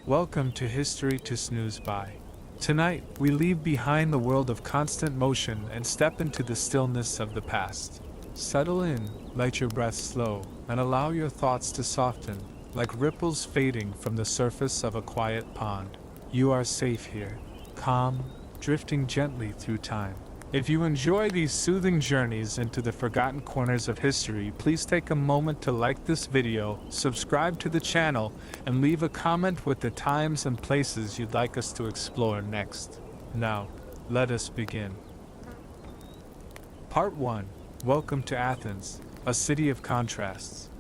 Welcome to History to Snooze By. Tonight, we leave behind the world of constant motion and step into the stillness of the past. Settle in, let your breath slow, and allow your thoughts to soften, like ripples fading from the surface of a quiet pond. You are safe here, calm, drifting gently through time. If you enjoy these soothing journeys into the forgotten corners of history, please take a moment to like this video, subscribe to the channel, and leave a comment with the times and places you'd like us to explore next. Now, let us begin. Part 1. Welcome to Athens, a city of contrasts.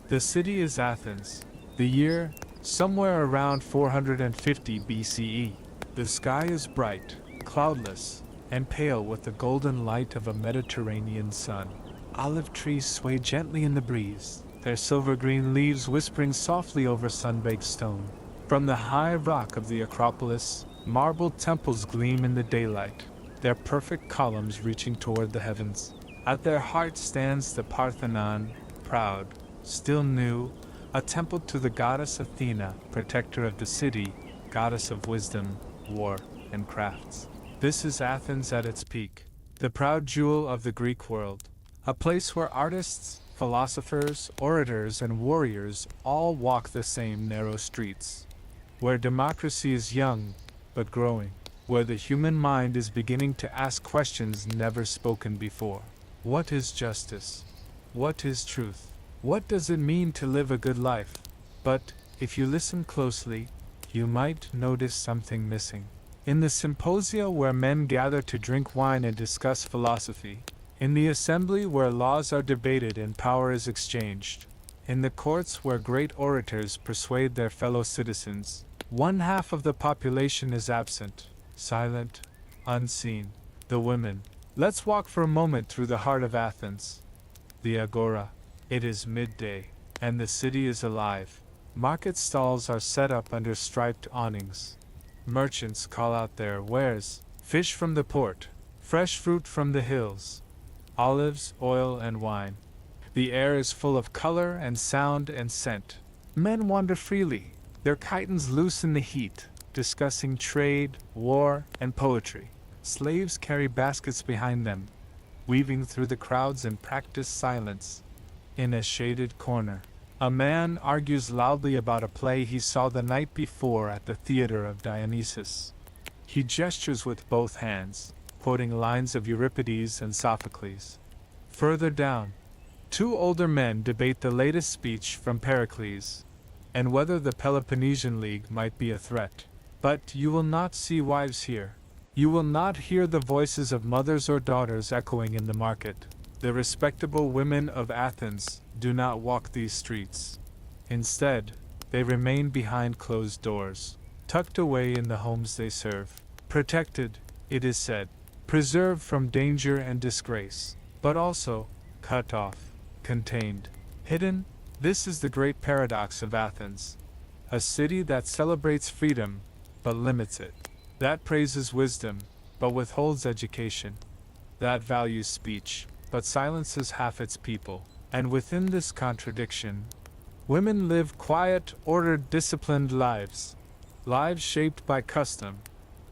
The city is Athens. The year, somewhere around 450 BCE. The sky is bright, cloudless, and pale with the golden light of a Mediterranean sun. Olive trees sway gently in the breeze, their silver-green leaves whispering softly over sun-baked stone. From the high rock of the Acropolis, marble temples gleam in the daylight, their perfect columns reaching toward the heavens. At their heart stands the Parthenon, proud, still new, a temple to the goddess Athena, protector of the city, goddess of wisdom, war, and crafts. This is Athens at its peak, the proud jewel of the Greek world, a place where artists, philosophers, orators, and warriors all walk the same narrow streets, where democracy is young but growing, where the human mind is beginning to ask questions never spoken before. What is justice? What is truth? What does it mean to live a good life? But, if you listen closely, you might notice something missing. In the symposia where men gather to drink wine and discuss philosophy, in the assembly where laws are debated and power is exchanged, in the courts where great orators persuade their fellow citizens, one half of the population is absent, silent, unseen, the women. Let's walk for a moment through the heart of Athens. The Agora. It is midday, and the city is alive. Market stalls are set up under striped awnings. Merchants call out their wares, fish from the port, fresh fruit from the hills, olives, oil, and wine. The air is full of color and sound and scent. Men wander freely, their chitons loose in the heat, discussing trade, war, and poetry. Slaves carry baskets behind them, weaving through the crowds in practiced silence. In a shaded corner, a man argues loudly about a play he saw the night before at the theater of Dionysus. He gestures with both hands, quoting lines of Euripides and Sophocles. Further down, two older men debate the latest speech from Pericles, and whether the Peloponnesian League might be a threat. But you will not see wives here. You will not hear the voices of mothers or daughters echoing in the market. The respectable women of Athens do not walk these streets. Instead, they remain behind closed doors, tucked away in the homes they serve, protected, it is said, preserved from danger and disgrace, but also cut off, contained, hidden. This is the great paradox of Athens, a city that celebrates freedom but limits it, that praises wisdom but withholds education, that values speech but silences half its people. And within this contradiction, women live quiet, ordered, disciplined lives. Lives shaped by custom,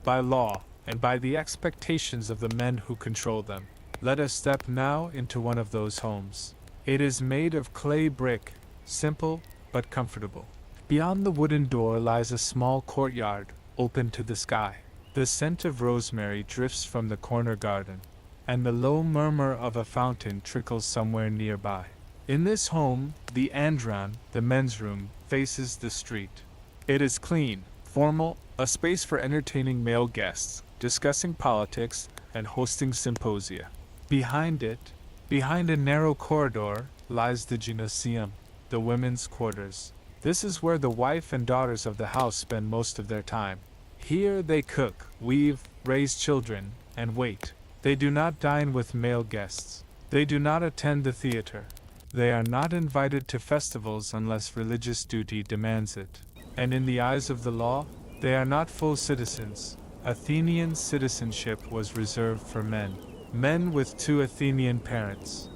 by law, and by the expectations of the men who control them. Let us step now into one of those homes. It is made of clay brick, simple but comfortable. Beyond the wooden door lies a small courtyard, open to the sky. The scent of rosemary drifts from the corner garden, and the low murmur of a fountain trickles somewhere nearby. In this home, the andron, the men's room, faces the street. It is clean, formal, a space for entertaining male guests, discussing politics, and hosting symposia. Behind it, behind a narrow corridor, lies the gymnasium, the women's quarters. This is where the wife and daughters of the house spend most of their time. Here they cook, weave, raise children, and wait. They do not dine with male guests. They do not attend the theater. They are not invited to festivals unless religious duty demands it. And in the eyes of the law, they are not full citizens. Athenian citizenship was reserved for men. Men with 2 Athenian parents.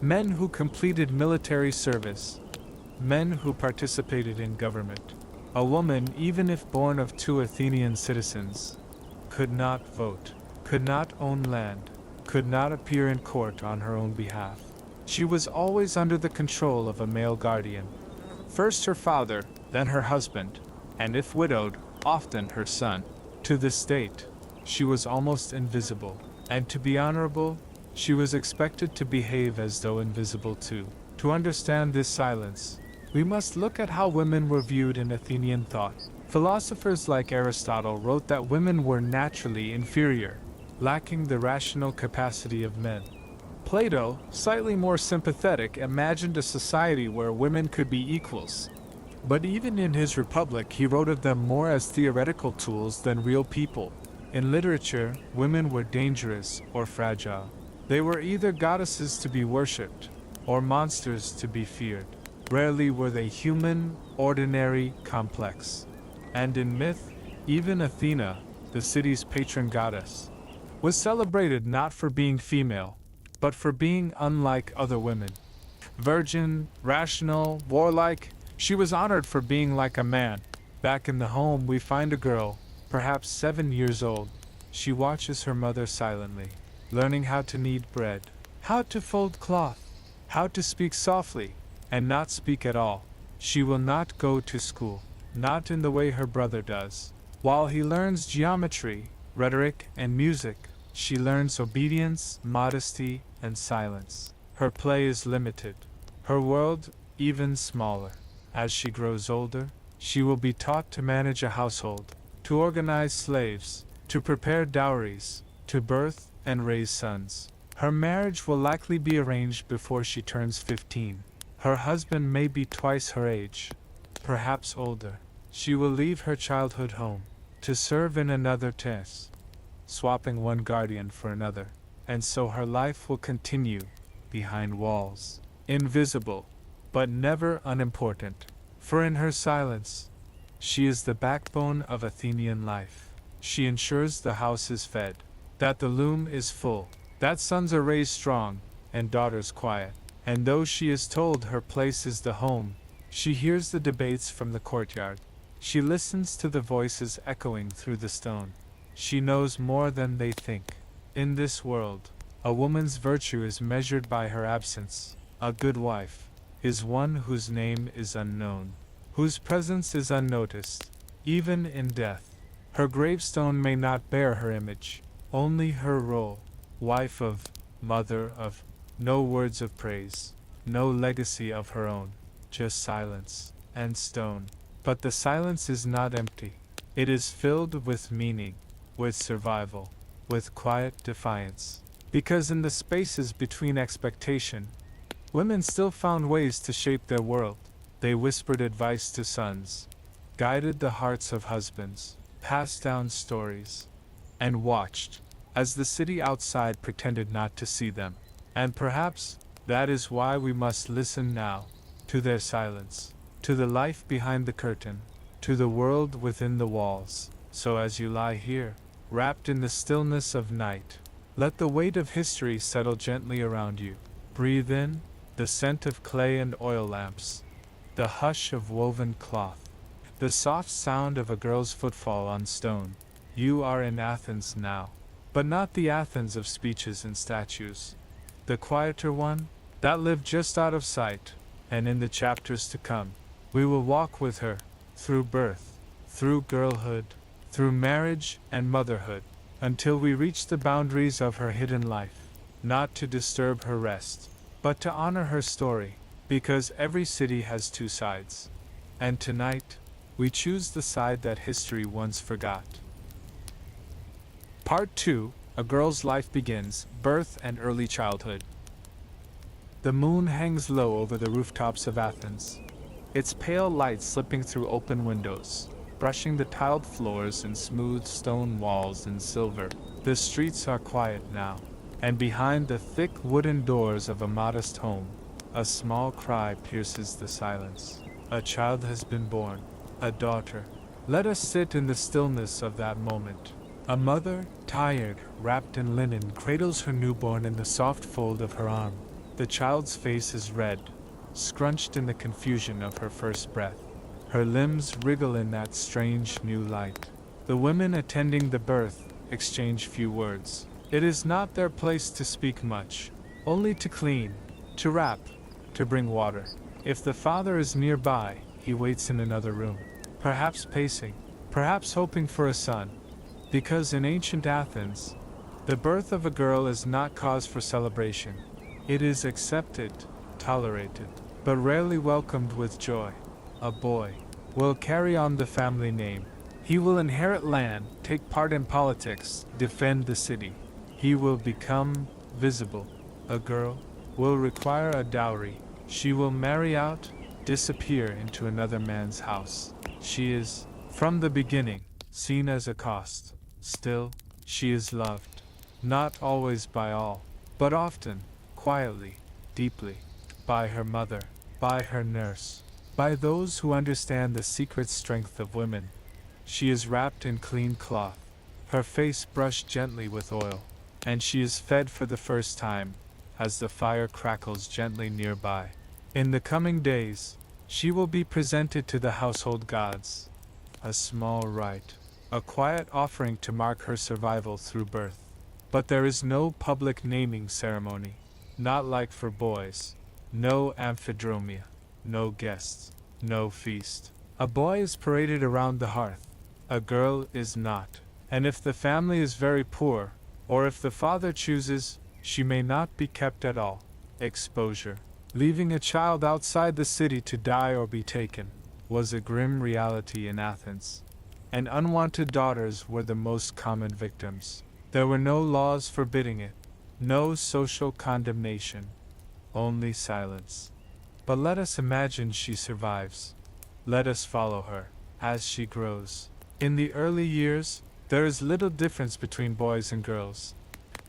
Men who completed military service. Men who participated in government. A woman, even if born of two Athenian citizens, could not vote, could not own land, could not appear in court on her own behalf. She was always under the control of a male guardian. First her father, then her husband, and if widowed, often her son. To the state, she was almost invisible, and to be honorable, she was expected to behave as though invisible too. To understand this silence, we must look at how women were viewed in Athenian thought. Philosophers like Aristotle wrote that women were naturally inferior, lacking the rational capacity of men. Plato, slightly more sympathetic, imagined a society where women could be equals. But even in his Republic, he wrote of them more as theoretical tools than real people. In literature, women were dangerous or fragile. They were either goddesses to be worshipped, or monsters to be feared. Rarely were they human, ordinary, complex. And in myth, even Athena, the city's patron goddess, was celebrated not for being female, but for being unlike other women. Virgin, rational, warlike, she was honored for being like a man. Back in the home, we find a girl, perhaps 7 years old. She watches her mother silently, learning how to knead bread, how to fold cloth, how to speak softly, and not speak at all. She will not go to school, not in the way her brother does. While he learns geometry, rhetoric, and music, she learns obedience, modesty, and silence. Her play is limited, her world even smaller. As she grows older, she will be taught to manage a household, to organize slaves, to prepare dowries, to birth and raise sons. Her marriage will likely be arranged before she turns 15. Her husband may be twice her age, perhaps older. She will leave her childhood home, to serve in another test, swapping one guardian for another, and so her life will continue behind walls, invisible, but never unimportant. For in her silence, she is the backbone of Athenian life. She ensures the house is fed, that the loom is full, that sons are raised strong, and daughters quiet. And though she is told her place is the home, she hears the debates from the courtyard. She listens to the voices echoing through the stone. She knows more than they think. In this world, a woman's virtue is measured by her absence. A good wife is one whose name is unknown, whose presence is unnoticed, even in death. Her gravestone may not bear her image, only her role. Wife of, mother of, no words of praise, no legacy of her own, just silence and stone. But the silence is not empty. It is filled with meaning, with survival, with quiet defiance. Because in the spaces between expectation, women still found ways to shape their world. They whispered advice to sons, guided the hearts of husbands, passed down stories, and watched as the city outside pretended not to see them. And perhaps that is why we must listen now, to their silence, to the life behind the curtain, to the world within the walls. So as you lie here, wrapped in the stillness of night, let the weight of history settle gently around you. Breathe in the scent of clay and oil lamps, the hush of woven cloth, the soft sound of a girl's footfall on stone. You are in Athens now, but not the Athens of speeches and statues. The quieter one, that lived just out of sight, and in the chapters to come, we will walk with her, through birth, through girlhood, through marriage and motherhood, until we reach the boundaries of her hidden life, not to disturb her rest, but to honor her story, because every city has two sides. And tonight, we choose the side that history once forgot. Part 2, A Girl's Life Begins, Birth and Early Childhood. The moon hangs low over the rooftops of Athens, its pale light slipping through open windows, brushing the tiled floors and smooth stone walls in silver. The streets are quiet now, and behind the thick wooden doors of a modest home, a small cry pierces the silence. A child has been born, a daughter. Let us sit in the stillness of that moment. A mother, tired, wrapped in linen, cradles her newborn in the soft fold of her arm. The child's face is red, scrunched in the confusion of her first breath. Her limbs wriggle in that strange new light. The women attending the birth exchange few words. It is not their place to speak much, only to clean, to wrap, to bring water. If the father is nearby, he waits in another room, perhaps pacing, perhaps hoping for a son, because in ancient Athens, the birth of a girl is not cause for celebration. It is accepted, tolerated, but rarely welcomed with joy. A boy will carry on the family name. He will inherit land, take part in politics, defend the city. He will become visible. A girl will require a dowry. She will marry out, disappear into another man's house. She is, from the beginning, seen as a cost. Still, she is loved. Not always by all, but often, quietly, deeply, by her mother, by her nurse, by those who understand the secret strength of women. She is wrapped in clean cloth, her face brushed gently with oil, and she is fed for the first time, as the fire crackles gently nearby. In the coming days, she will be presented to the household gods. A small rite, a quiet offering to mark her survival through birth. But there is no public naming ceremony, not like for boys. No amphidromia, no guests, no feast. A boy is paraded around the hearth. A girl is not. And if the family is very poor, or if the father chooses, she may not be kept at all. Exposure, leaving a child outside the city to die or be taken, was a grim reality in Athens. And unwanted daughters were the most common victims. There were no laws forbidding it, no social condemnation, only silence. But let us imagine she survives. Let us follow her, as she grows. In the early years, there is little difference between boys and girls.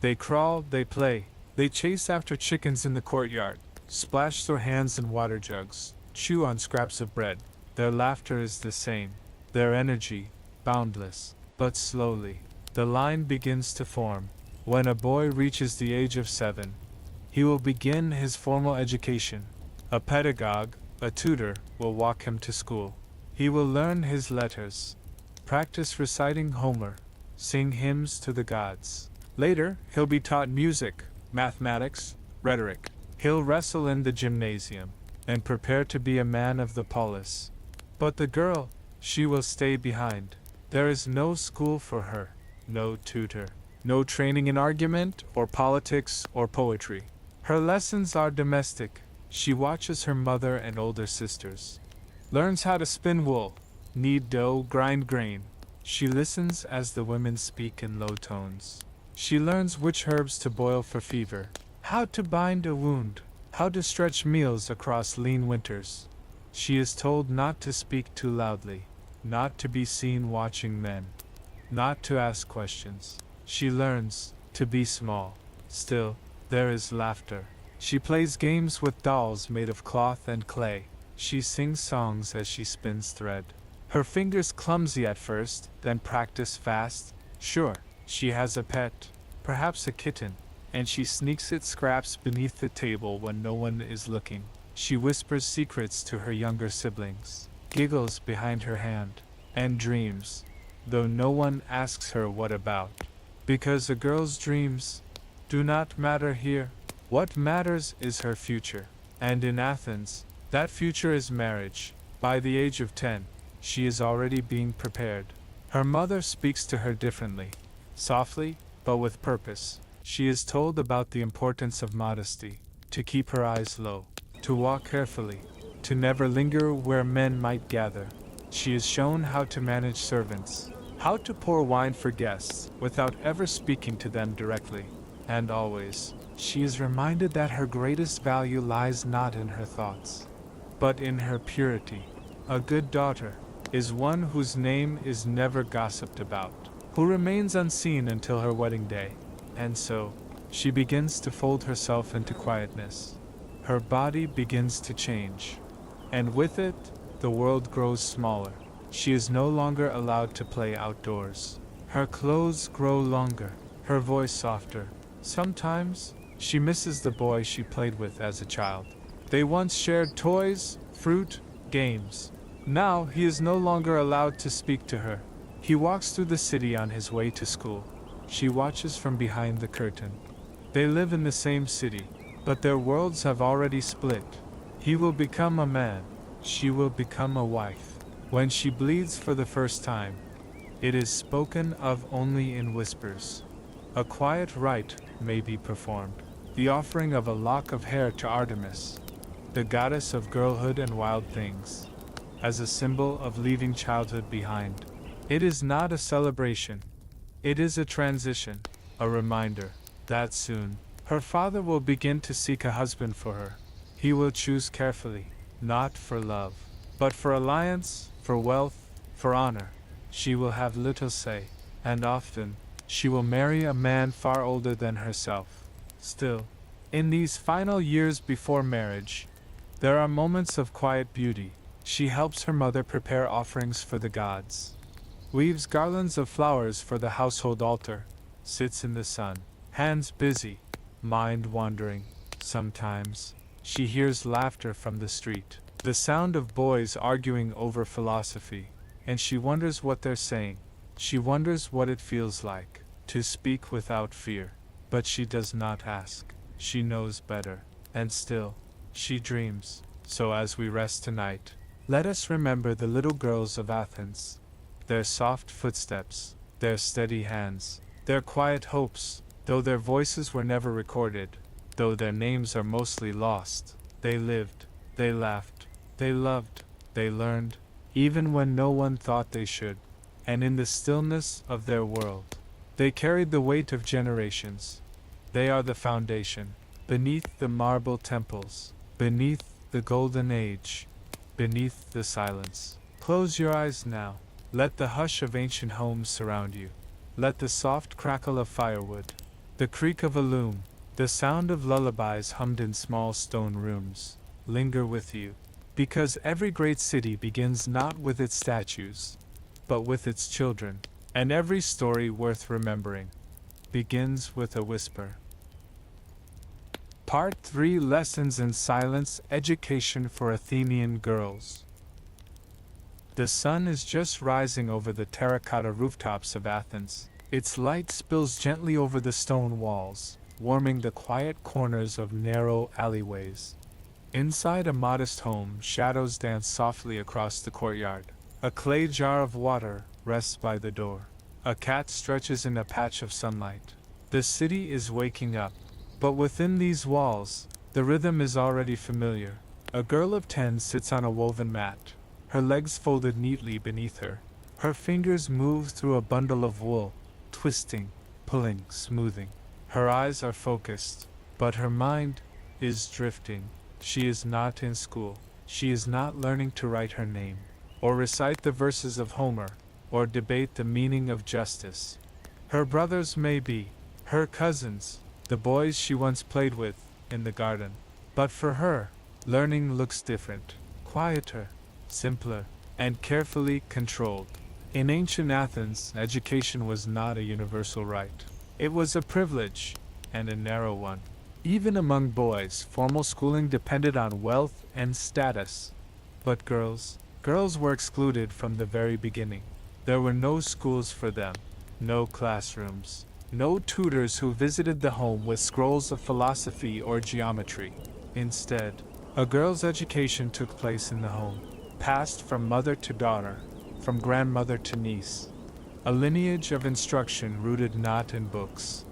They crawl, they play, they chase after chickens in the courtyard, splash their hands in water jugs, chew on scraps of bread. Their laughter is the same, their energy, boundless, but slowly. The line begins to form. When a boy reaches the age of 7, he will begin his formal education. A pedagogue, a tutor, will walk him to school. He will learn his letters, practice reciting Homer, sing hymns to the gods. Later, he'll be taught music, mathematics, rhetoric. He'll wrestle in the gymnasium, and prepare to be a man of the polis. But the girl, she will stay behind. There is no school for her. No tutor, no training in argument or politics or poetry. Her lessons are domestic. She watches her mother and older sisters, learns how to spin wool, knead dough, grind grain. She listens as the women speak in low tones. She learns which herbs to boil for fever, how to bind a wound, how to stretch meals across lean winters. She is told not to speak too loudly, not to be seen watching men, not to ask questions. She learns to be small. Still, there is laughter. She plays games with dolls made of cloth and clay. She sings songs as she spins thread. Her fingers clumsy at first, then practice fast. Sure, she has a pet, perhaps a kitten, and she sneaks its scraps beneath the table when no one is looking. She whispers secrets to her younger siblings, giggles behind her hand, and dreams, though no one asks her what about. Because a girl's dreams do not matter here. What matters is her future. And in Athens, that future is marriage. By the age of 10, she is already being prepared. Her mother speaks to her differently, softly, but with purpose. She is told about the importance of modesty, to keep her eyes low, to walk carefully, to never linger where men might gather. She is shown how to manage servants, how to pour wine for guests without ever speaking to them directly. And always, she is reminded that her greatest value lies not in her thoughts, but in her purity. A good daughter is one whose name is never gossiped about, who remains unseen until her wedding day. And so, she begins to fold herself into quietness. Her body begins to change, and with it, the world grows smaller. She is no longer allowed to play outdoors. Her clothes grow longer, her voice softer. Sometimes, she misses the boy she played with as a child. They once shared toys, fruit, games. Now he is no longer allowed to speak to her. He walks through the city on his way to school. She watches from behind the curtain. They live in the same city, but their worlds have already split. He will become a man. She will become a wife. When she bleeds for the first time, it is spoken of only in whispers. A quiet rite may be performed. The offering of a lock of hair to Artemis, the goddess of girlhood and wild things, as a symbol of leaving childhood behind. It is not a celebration. It is a transition, a reminder that soon her father will begin to seek a husband for her. He will choose carefully, not for love, but for alliance, for wealth, for honor. She will have little say, and often she will marry a man far older than herself. Still, in these final years before marriage, there are moments of quiet beauty. She helps her mother prepare offerings for the gods, weaves garlands of flowers for the household altar, sits in the sun, hands busy, mind wandering. Sometimes, she hears laughter from the street, the sound of boys arguing over philosophy, and she wonders what they're saying. She wonders what it feels like to speak without fear, but she does not ask. She knows better, and still, she dreams. So as we rest tonight, let us remember the little girls of Athens, their soft footsteps, their steady hands, their quiet hopes. Though their voices were never recorded, though their names are mostly lost, they lived, they laughed, they loved, they learned, even when no one thought they should. And in the stillness of their world, they carried the weight of generations. They are the foundation, beneath the marble temples, beneath the golden age, beneath the silence. Close your eyes now. Let the hush of ancient homes surround you. Let the soft crackle of firewood, the creak of a loom, the sound of lullabies hummed in small stone rooms, linger with you. Because every great city begins not with its statues, but with its children, and every story worth remembering begins with a whisper. Part 3: Lessons in Silence Education for Athenian Girls. The sun is just rising over the terracotta rooftops of Athens. Its light spills gently over the stone walls, warming the quiet corners of narrow alleyways. Inside a modest home, shadows dance softly across the courtyard. A clay jar of water rests by the door. A cat stretches in a patch of sunlight. The city is waking up, but within these walls, the rhythm is already familiar. A girl of 10 sits on a woven mat, her legs folded neatly beneath her. Her fingers move through a bundle of wool, twisting, pulling, smoothing. Her eyes are focused, but her mind is drifting. She is not in school. She is not learning to write her name, or recite the verses of Homer, or debate the meaning of justice. Her brothers may be, her cousins, the boys she once played with in the garden. But for her, learning looks different, quieter, simpler, and carefully controlled. In ancient Athens, education was not a universal right. It was a privilege, and a narrow one. Even among boys, formal schooling depended on wealth and status. But girls were excluded from the very beginning. There were no schools for them, no classrooms, no tutors who visited the home with scrolls of philosophy or geometry. Instead, a girl's education took place in the home, passed from mother to daughter, from grandmother to niece. A lineage of instruction rooted not in books,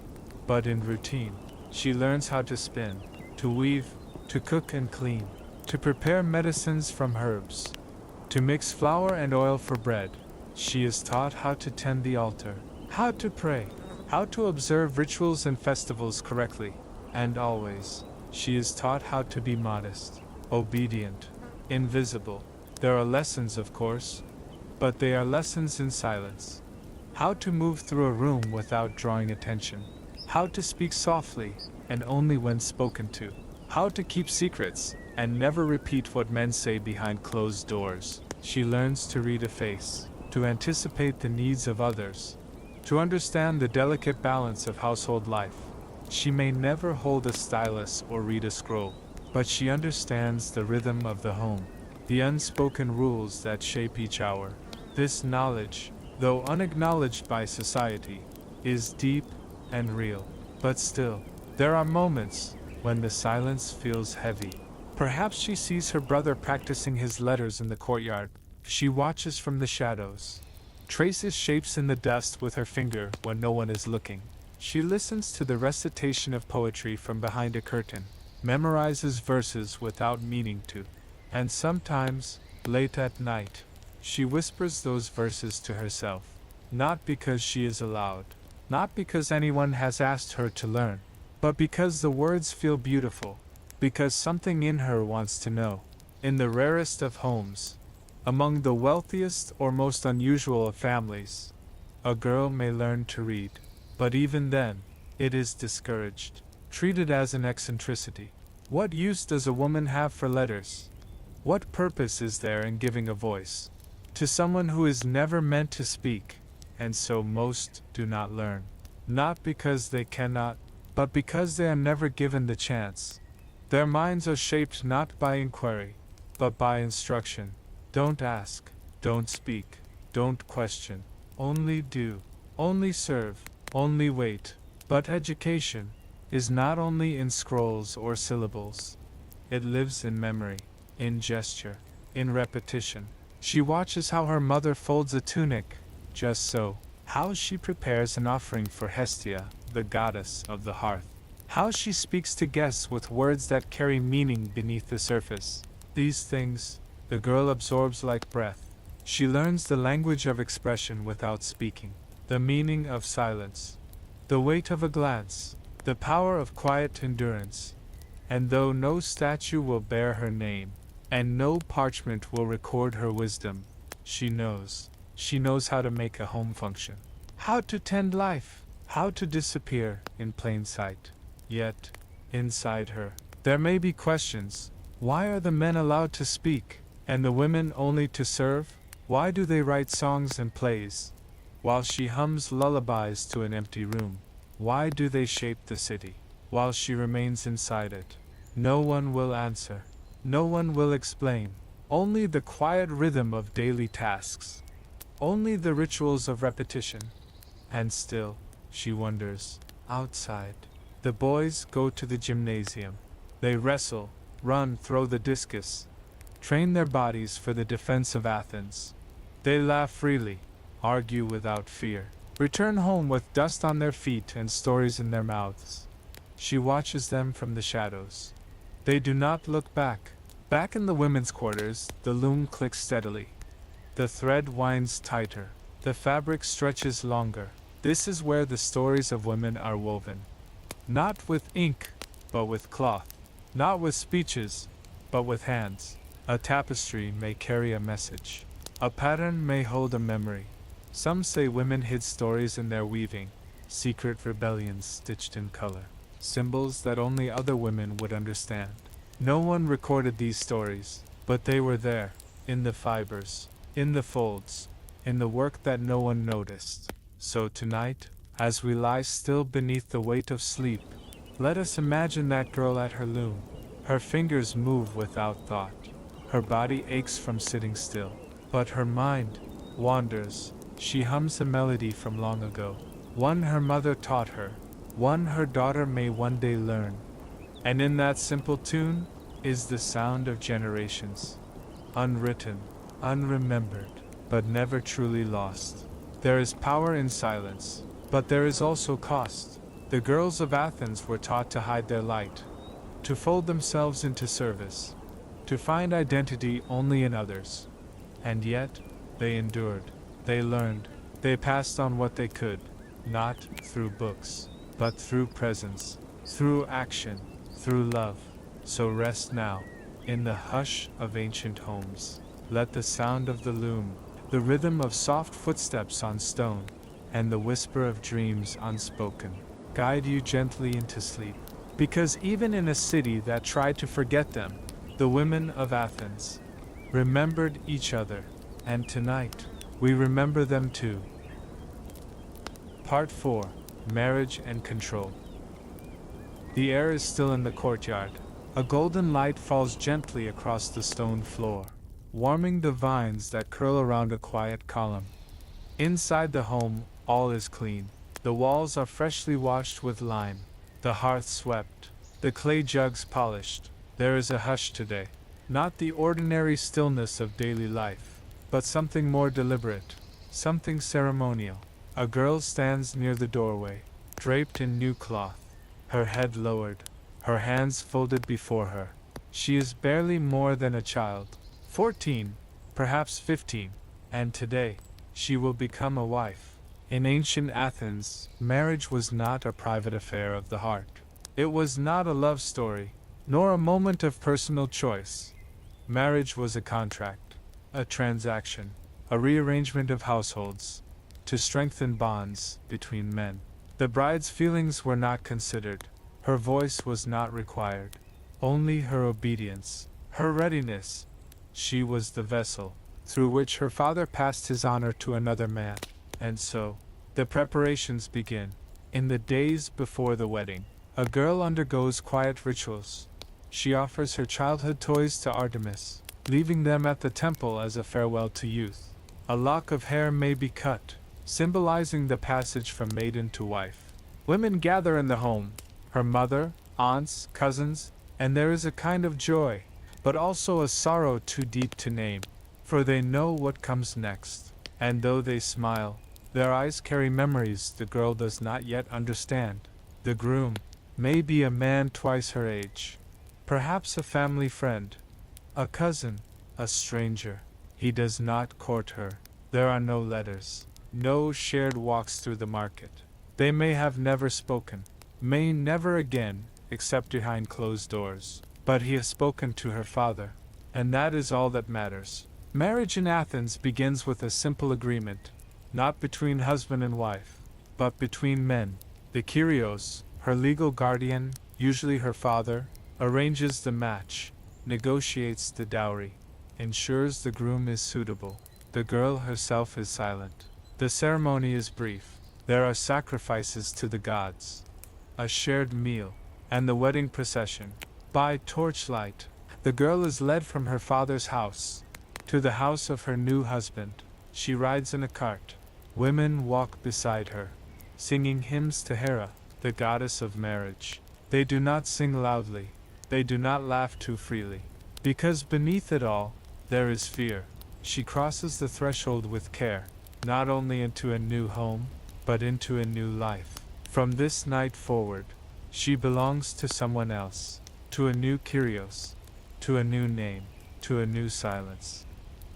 but in routine. She learns how to spin, to weave, to cook and clean, to prepare medicines from herbs, to mix flour and oil for bread. She is taught how to tend the altar, how to pray, how to observe rituals and festivals correctly, and always, she is taught how to be modest, obedient, invisible. There are lessons, of course, but they are lessons in silence. How to move through a room without drawing attention. How to speak softly, and only when spoken to. How to keep secrets, and never repeat what men say behind closed doors. She learns to read a face, to anticipate the needs of others, to understand the delicate balance of household life. She may never hold a stylus or read a scroll, but she understands the rhythm of the home. the unspoken rules that shape each hour. This knowledge, though unacknowledged by society, is deep and real. But still, there are moments when the silence feels heavy. Perhaps she sees her brother practicing his letters in the courtyard. She watches from the shadows, traces shapes in the dust with her finger when no one is looking. She listens to the recitation of poetry from behind a curtain, memorizes verses without meaning to, and sometimes, late at night, she whispers those verses to herself. Not because she is allowed, not because anyone has asked her to learn, but because the words feel beautiful, because something in her wants to know. In the rarest of homes, among the wealthiest or most unusual of families, a girl may learn to read, but even then, it is discouraged, treated as an eccentricity. What use does a woman have for letters? What purpose is there in giving a voice to someone who is never meant to speak? And so most do not learn, not because they cannot, but because they are never given the chance. Their minds are shaped not by inquiry, but by instruction. Don't ask, don't speak, don't question, only do, only serve, only wait. But education is not only in scrolls or syllables. It lives in memory, in gesture, in repetition. She watches how her mother folds a tunic, just so, how she prepares an offering for Hestia, the goddess of the hearth, how she speaks to guests with words that carry meaning beneath the surface. These things, the girl absorbs like breath. She learns the language of expression without speaking, the meaning of silence, the weight of a glance, the power of quiet endurance. And though no statue will bear her name, and no parchment will record her wisdom, she knows. She knows how to make a home function, how to tend life, how to disappear in plain sight. Yet, inside her, there may be questions. Why are the men allowed to speak, and the women only to serve? Why do they write songs and plays, while she hums lullabies to an empty room? Why do they shape the city, while she remains inside it? No one will answer. No one will explain. Only the quiet rhythm of daily tasks. Only the rituals of repetition. And still, she wonders, outside, the boys go to the gymnasium. They wrestle, run, throw the discus, train their bodies for the defense of Athens. They laugh freely, argue without fear, return home with dust on their feet and stories in their mouths. She watches them from the shadows. They do not look back. Back in the women's quarters, the loom clicks steadily. The thread winds tighter. The fabric stretches longer. This is where the stories of women are woven. Not with ink, but with cloth. Not with speeches, but with hands. A tapestry may carry a message. A pattern may hold a memory. Some say women hid stories in their weaving, secret rebellions stitched in color, symbols that only other women would understand. No one recorded these stories, but they were there, in the fibers, in the folds, in the work that no one noticed. So tonight, as we lie still beneath the weight of sleep, let us imagine that girl at her loom. Her fingers move without thought. Her body aches from sitting still, but her mind wanders. She hums a melody from long ago, one her mother taught her, one her daughter may one day learn. And in that simple tune is the sound of generations, unwritten, unremembered, but never truly lost. There is power in silence, but there is also cost. The girls of Athens were taught to hide their light, to fold themselves into service, to find identity only in others. And yet, they endured, they learned, they passed on what they could, not through books, but through presence, through action, through love. So rest now, in the hush of ancient homes. Let the sound of the loom, the rhythm of soft footsteps on stone, and the whisper of dreams unspoken, guide you gently into sleep. Because even in a city that tried to forget them, the women of Athens remembered each other, and tonight, we remember them too. Part 4. Marriage and Control. The air is still in the courtyard. A golden light falls gently across the stone floor. warming the vines that curl around a quiet column. Inside the home, all is clean. The walls are freshly washed with lime, the hearth swept, the clay jugs polished. There is a hush today. Not the ordinary stillness of daily life, but something more deliberate, something ceremonial. A girl stands near the doorway, draped in new cloth, her head lowered, her hands folded before her. She is barely more than a child, 14, perhaps 15, and today, she will become a wife. In ancient Athens, marriage was not a private affair of the heart. It was not a love story, nor a moment of personal choice. Marriage was a contract, a transaction, a rearrangement of households, to strengthen bonds between men. The bride's feelings were not considered, her voice was not required, only her obedience, her readiness. She was the vessel through which her father passed his honor to another man. And so, the preparations begin. In the days before the wedding, a girl undergoes quiet rituals. She offers her childhood toys to Artemis, leaving them at the temple as a farewell to youth. A lock of hair may be cut, symbolizing the passage from maiden to wife. Women gather in the home, her mother, aunts, cousins, and there is a kind of joy, but also a sorrow too deep to name, for they know what comes next. And though they smile, their eyes carry memories the girl does not yet understand. The groom may be a man twice her age, perhaps a family friend, a cousin, a stranger. He does not court her. There are no letters, no shared walks through the market. They may have never spoken, may never again, except behind closed doors. But he has spoken to her father, and that is all that matters. Marriage in Athens begins with a simple agreement, not between husband and wife, but between men. The Kyrios, her legal guardian, usually her father, arranges the match, negotiates the dowry, ensures the groom is suitable. The girl herself is silent. The ceremony is brief. There are sacrifices to the gods, a shared meal, and the wedding procession. By torchlight, the girl is led from her father's house to the house of her new husband. She rides in a cart. Women walk beside her, singing hymns to Hera, the goddess of marriage. They do not sing loudly. They do not laugh too freely, because beneath it all, there is fear. She crosses the threshold with care, not only into a new home, but into a new life. From this night forward, she belongs to someone else, to a new Kyrios, to a new name, to a new silence.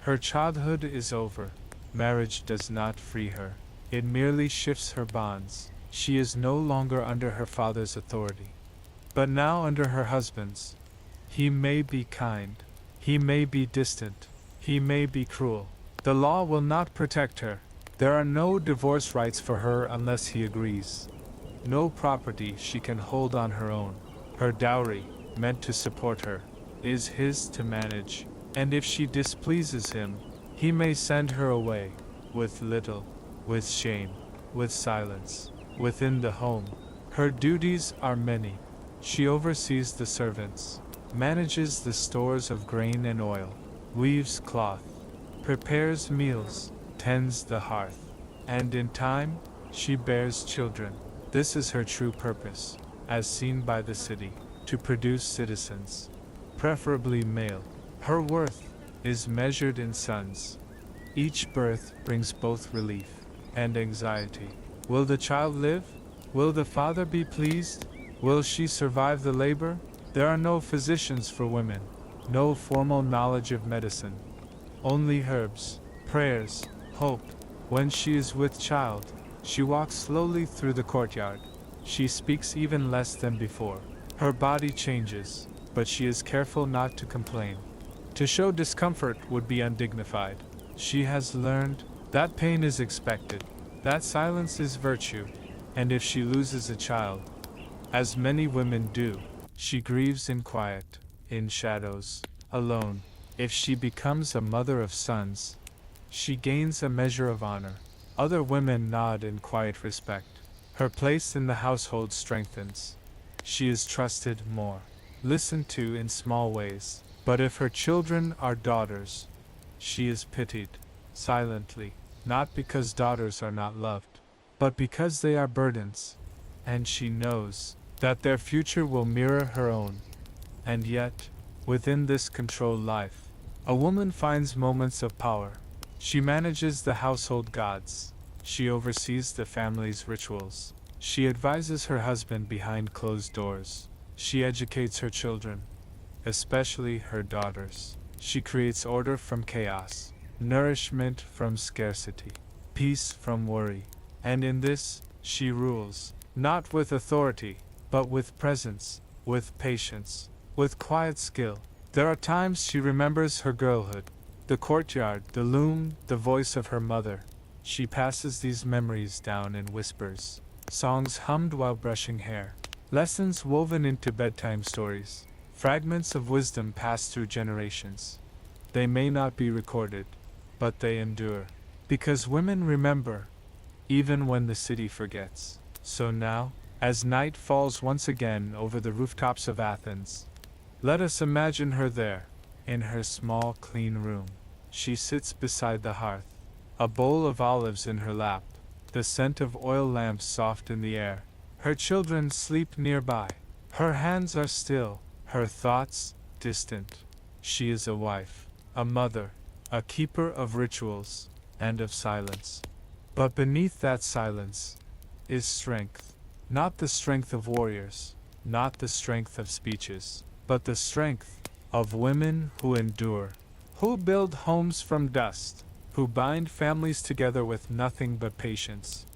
Her childhood is over. Marriage does not free her. It merely shifts her bonds. She is no longer under her father's authority, but now under her husband's. He may be kind. He may be distant. He may be cruel. The law will not protect her. There are no divorce rights for her unless he agrees. No property she can hold on her own. Her dowry, meant to support her, is his to manage, and if she displeases him, he may send her away, with little, with shame, with silence. Within the home, her duties are many. She oversees the servants, manages the stores of grain and oil, weaves cloth, prepares meals, tends the hearth, and in time, she bears children. This is her true purpose, as seen by the city, to produce citizens, preferably male. Her worth is measured in sons. Each birth brings both relief and anxiety. Will the child live? Will the father be pleased? Will she survive the labor? There are no physicians for women, no formal knowledge of medicine, only herbs, prayers, hope. When she is with child, she walks slowly through the courtyard. She speaks even less than before. Her body changes, but she is careful not to complain. To show discomfort would be undignified. She has learned that pain is expected, that silence is virtue, and if she loses a child, as many women do, she grieves in quiet, in shadows, alone. If she becomes a mother of sons, she gains a measure of honor. Other women nod in quiet respect. Her place in the household strengthens. She is trusted more, listened to in small ways. But if her children are daughters, She is pitied, silently, not because daughters are not loved, but because they are burdens, and she knows that their future will mirror her own. And yet, within this controlled life, a woman finds moments of power. She manages the household gods. She oversees the family's rituals. She advises her husband behind closed doors. She educates her children, especially her daughters. She creates order from chaos, nourishment from scarcity, peace from worry. And in this, she rules, not with authority, but with presence, with patience, with quiet skill. There are times she remembers her girlhood, the courtyard, the loom, the voice of her mother. She passes these memories down in whispers, songs hummed while brushing hair, lessons woven into bedtime stories, fragments of wisdom passed through generations. They may not be recorded, but they endure, because women remember, even when the city forgets. So now, as night falls once again over the rooftops of Athens, let us imagine her there, in her small, clean room. She sits beside the hearth, a bowl of olives in her lap, the scent of oil lamps soft in the air. Her children sleep nearby. Her hands are still, her thoughts distant. She is a wife, a mother, a keeper of rituals, and of silence. But beneath that silence is strength. Not the strength of warriors, not the strength of speeches, but the strength of women who endure, who build homes from dust, who bind families together with nothing but patience,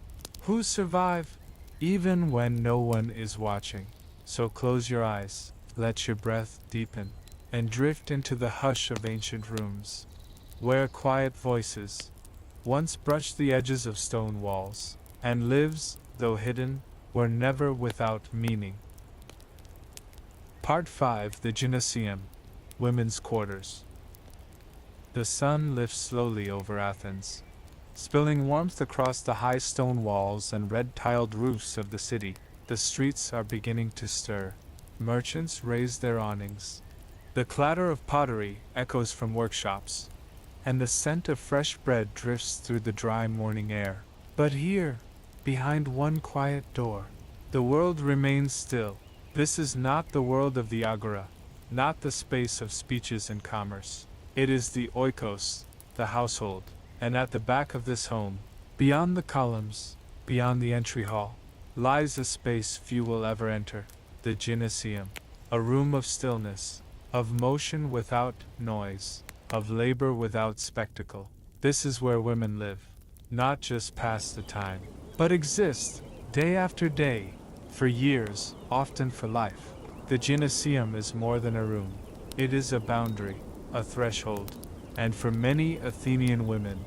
who survive even when no one is watching. So close your eyes, let your breath deepen, and drift into the hush of ancient rooms, where quiet voices once brushed the edges of stone walls, and lives, though hidden, were never without meaning. Part 5: The Gymnasium, Women's Quarters. The sun lifts slowly over Athens, spilling warmth across the high stone walls and red-tiled roofs of the city. The streets are beginning to stir. Merchants raise their awnings. The clatter of pottery echoes from workshops, and the scent of fresh bread drifts through the dry morning air. But here, behind one quiet door, the world remains still. This is not the world of the agora, not the space of speeches and commerce. It is the oikos, the household, and at the back of this home, beyond the columns, beyond the entry hall, lies a space few will ever enter, the gymnasium, a room of stillness, of motion without noise, of labor without spectacle. This is where women live, not just pass the time, but exist, day after day, for years, often for life. The gymnasium is more than a room. It is a boundary, a threshold, and for many Athenian women,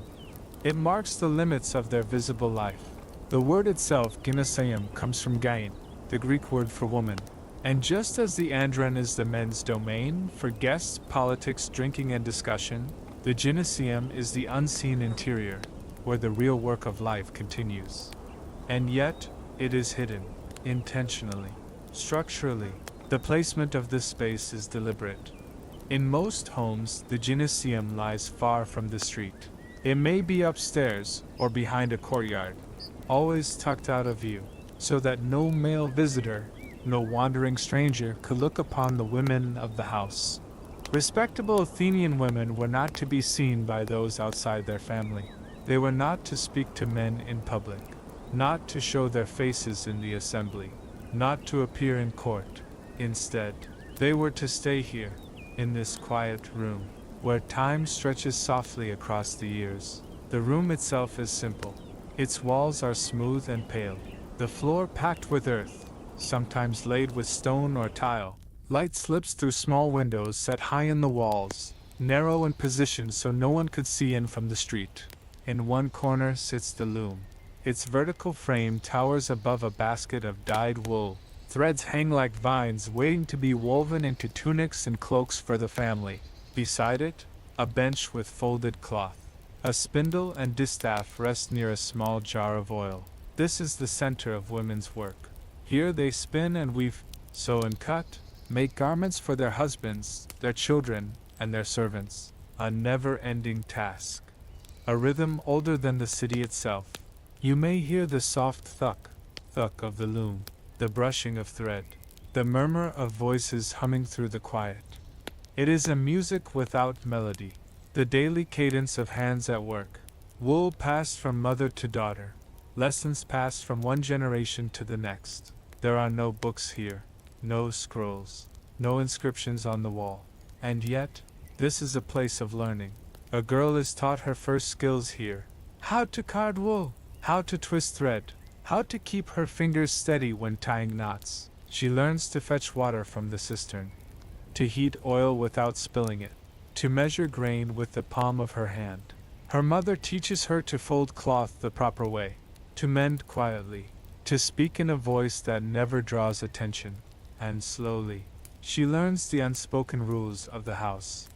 it marks the limits of their visible life. The word itself, gymnasium, comes from gain, the Greek word for woman. And just as the andron is the men's domain for guests, politics, drinking, and discussion, the gymnasium is the unseen interior, where the real work of life continues. And yet, it is hidden, intentionally, structurally. The placement of this space is deliberate. In most homes, the gymnasium lies far from the street. It may be upstairs or behind a courtyard, always tucked out of view, so that no male visitor, no wandering stranger could look upon the women of the house. Respectable Athenian women were not to be seen by those outside their family. They were not to speak to men in public, not to show their faces in the assembly, not to appear in court. Instead, they were to stay here, in this quiet room, where time stretches softly across the years. The room itself is simple. Its walls are smooth and pale, the floor packed with earth, sometimes laid with stone or tile. Light slips through small windows set high in the walls, narrow and positioned so no one could see in from the street. In one corner sits the loom. Its vertical frame towers above a basket of dyed wool. Threads hang like vines waiting to be woven into tunics and cloaks for the family. Beside it, a bench with folded cloth. A spindle and distaff rest near a small jar of oil. This is the center of women's work. Here they spin and weave, sew and cut, make garments for their husbands, their children, and their servants. a never-ending task. A rhythm older than the city itself. You may hear the soft thunk of the loom, the brushing of thread, the murmur of voices humming through the quiet. It is a music without melody, the daily cadence of hands at work. Wool passed from mother to daughter, lessons passed from one generation to the next. There are no books here, no scrolls, no inscriptions on the wall. And yet, this is a place of learning. A girl is taught her first skills here. How to card wool, how to twist thread, how to keep her fingers steady when tying knots. She learns to fetch water from the cistern, to heat oil without spilling it, to measure grain with the palm of her hand. Her mother teaches her to fold cloth the proper way, to mend quietly, to speak in a voice that never draws attention, and slowly, she learns the unspoken rules of the house.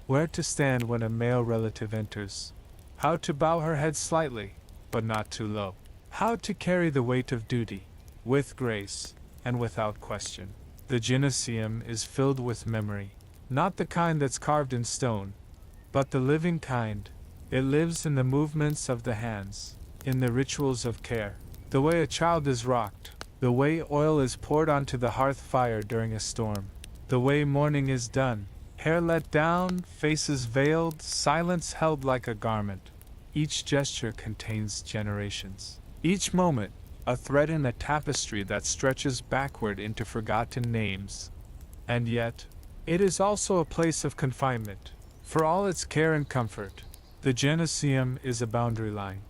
Where to stand when a male relative enters, how to bow her head slightly, but not too low, how to carry the weight of duty, with grace, and without question. The gymnasium is filled with memory, not the kind that's carved in stone, but the living kind. It lives in the movements of the hands, in the rituals of care, the way a child is rocked, the way oil is poured onto the hearth fire during a storm, the way mourning is done, hair let down, faces veiled, silence held like a garment. Each gesture contains generations. Each moment, a thread in a tapestry that stretches backward into forgotten names. And yet, it is also a place of confinement. For all its care and comfort, the gymnasium is a boundary line.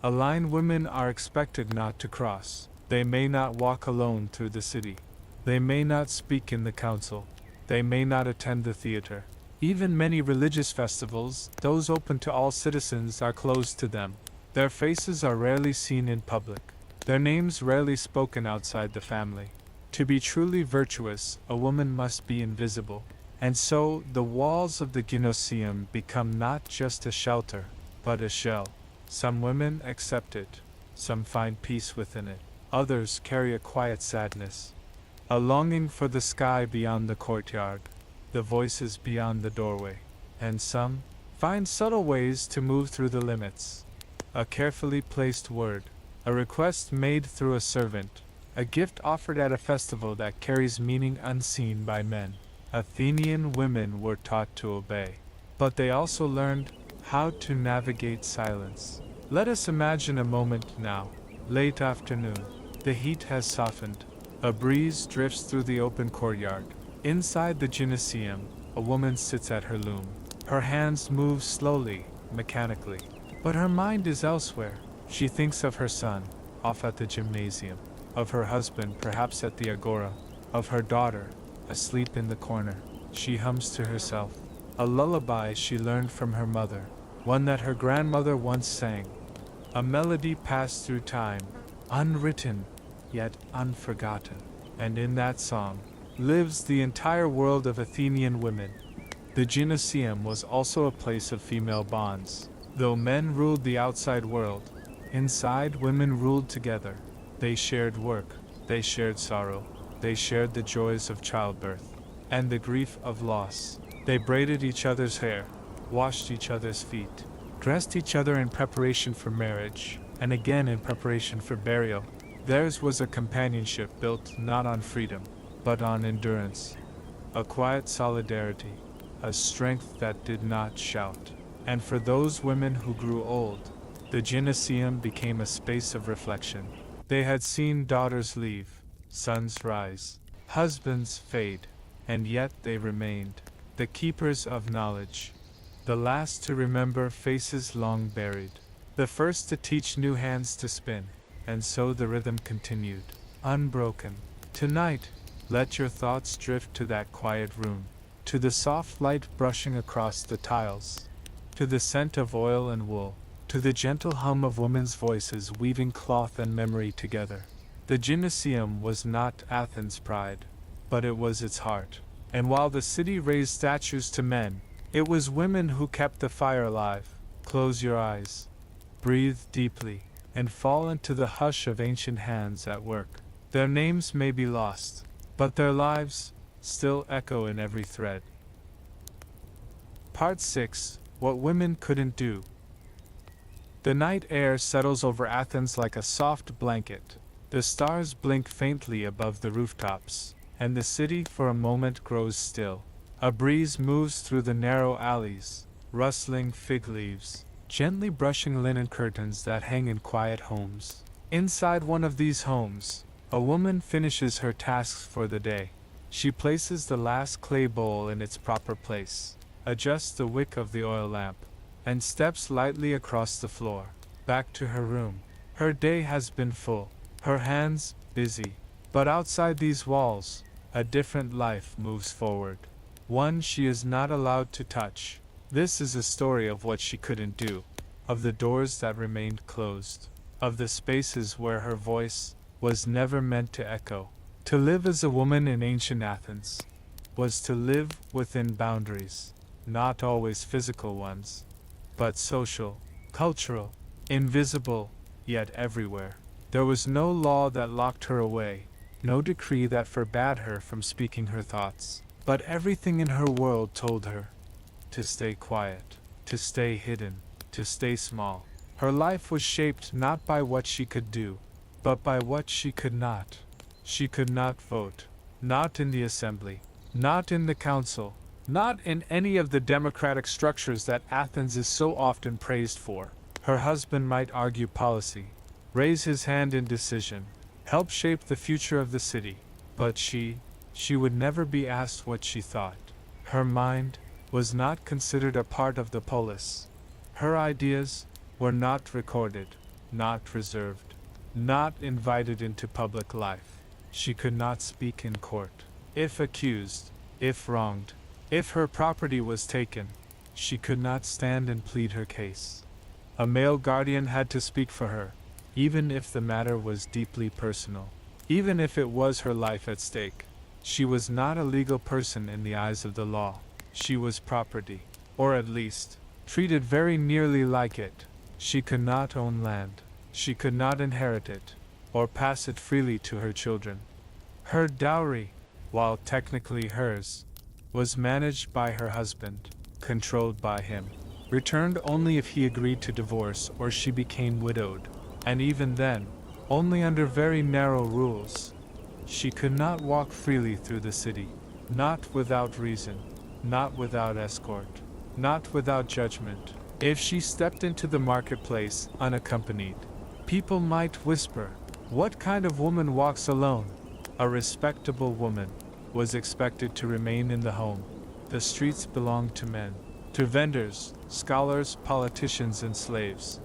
A line women are expected not to cross. They may not walk alone through the city. They may not speak in the council. They may not attend the theater. Even many religious festivals, those open to all citizens, are closed to them. Their faces are rarely seen in public. Their names rarely spoken outside the family. To be truly virtuous, a woman must be invisible. And so, the walls of the gymnasium become not just a shelter, but a shell. Some women accept it. Some find peace within it. Others carry a quiet sadness, a longing for the sky beyond the courtyard, the voices beyond the doorway. And some find subtle ways to move through the limits. A carefully placed word, a request made through a servant, a gift offered at a festival that carries meaning unseen by men. Athenian women were taught to obey, but they also learned how to navigate silence. Let us imagine a moment now, late afternoon. The heat has softened. A breeze drifts through the open courtyard. Inside the gymnasium, a woman sits at her loom. Her hands move slowly, mechanically, but her mind is elsewhere. She thinks of her son, off at the gymnasium, of her husband, perhaps at the agora, of her daughter, asleep in the corner. She hums to herself, a lullaby she learned from her mother, one that her grandmother once sang. A melody passed through time, unwritten, yet unforgotten. And in that song lives the entire world of Athenian women. The gymnasium was also a place of female bonds. Though men ruled the outside world, inside women ruled together. They shared work, they shared sorrow, they shared the joys of childbirth, and the grief of loss. They braided each other's hair, washed each other's feet, dressed each other in preparation for marriage, and again in preparation for burial. Theirs was a companionship built not on freedom, but on endurance, a quiet solidarity, a strength that did not shout. And for those women who grew old, the gymnasium became a space of reflection. They had seen daughters leave, sons rise, husbands fade, and yet they remained, the keepers of knowledge, the last to remember faces long buried, the first to teach new hands to spin. And so the rhythm continued, unbroken. Tonight, let your thoughts drift to that quiet room, to the soft light brushing across the tiles, to the scent of oil and wool, to the gentle hum of women's voices weaving cloth and memory together. The gymnasium was not Athens' pride, but it was its heart. And while the city raised statues to men, it was women who kept the fire alive. Close your eyes, breathe deeply, and fall into the hush of ancient hands at work. Their names may be lost, but their lives still echo in every thread. Part 6: What Women Couldn't Do. The night air settles over Athens like a soft blanket. The stars blink faintly above the rooftops, and the city for a moment grows still. A breeze moves through the narrow alleys, rustling fig leaves, gently brushing linen curtains that hang in quiet homes. Inside one of these homes, a woman finishes her tasks for the day. She places the last clay bowl in its proper place, adjusts the wick of the oil lamp, and steps lightly across the floor, back to her room. Her day has been full, her hands busy, but outside these walls, a different life moves forward. One she is not allowed to touch. This is a story of what she couldn't do, of the doors that remained closed, of the spaces where her voice was never meant to echo. To live as a woman in ancient Athens was to live within boundaries, not always physical ones, but social, cultural, invisible, yet everywhere. There was no law that locked her away, no decree that forbade her from speaking her thoughts, but everything in her world told her to stay quiet, to stay hidden, to stay small. Her life was shaped not by what she could do, but by what she could not. She could not vote, not in the assembly, not in the council, not in any of the democratic structures that Athens is so often praised for. Her husband might argue policy, raise his hand in decision, help shape the future of the city, but she would never be asked what she thought. Her mind was not considered a part of the polis. Her ideas were not recorded, not reserved, not invited into public life. She could not speak in court. If accused, if wronged, if her property was taken, she could not stand and plead her case. A male guardian had to speak for her, even if the matter was deeply personal, even if it was her life at stake. She was not a legal person in the eyes of the law. She was property, or at least, treated very nearly like it. She could not own land. She could not inherit it, or pass it freely to her children. Her dowry, while technically hers, was managed by her husband, controlled by him, returned only if he agreed to divorce or she became widowed, and even then, only under very narrow rules. She could not walk freely through the city, not without reason, not without escort, not without judgment. If she stepped into the marketplace unaccompanied, people might whisper, "What kind of woman walks alone?" A respectable woman was expected to remain in the home. The streets belonged to men, to vendors, scholars, politicians, and slaves.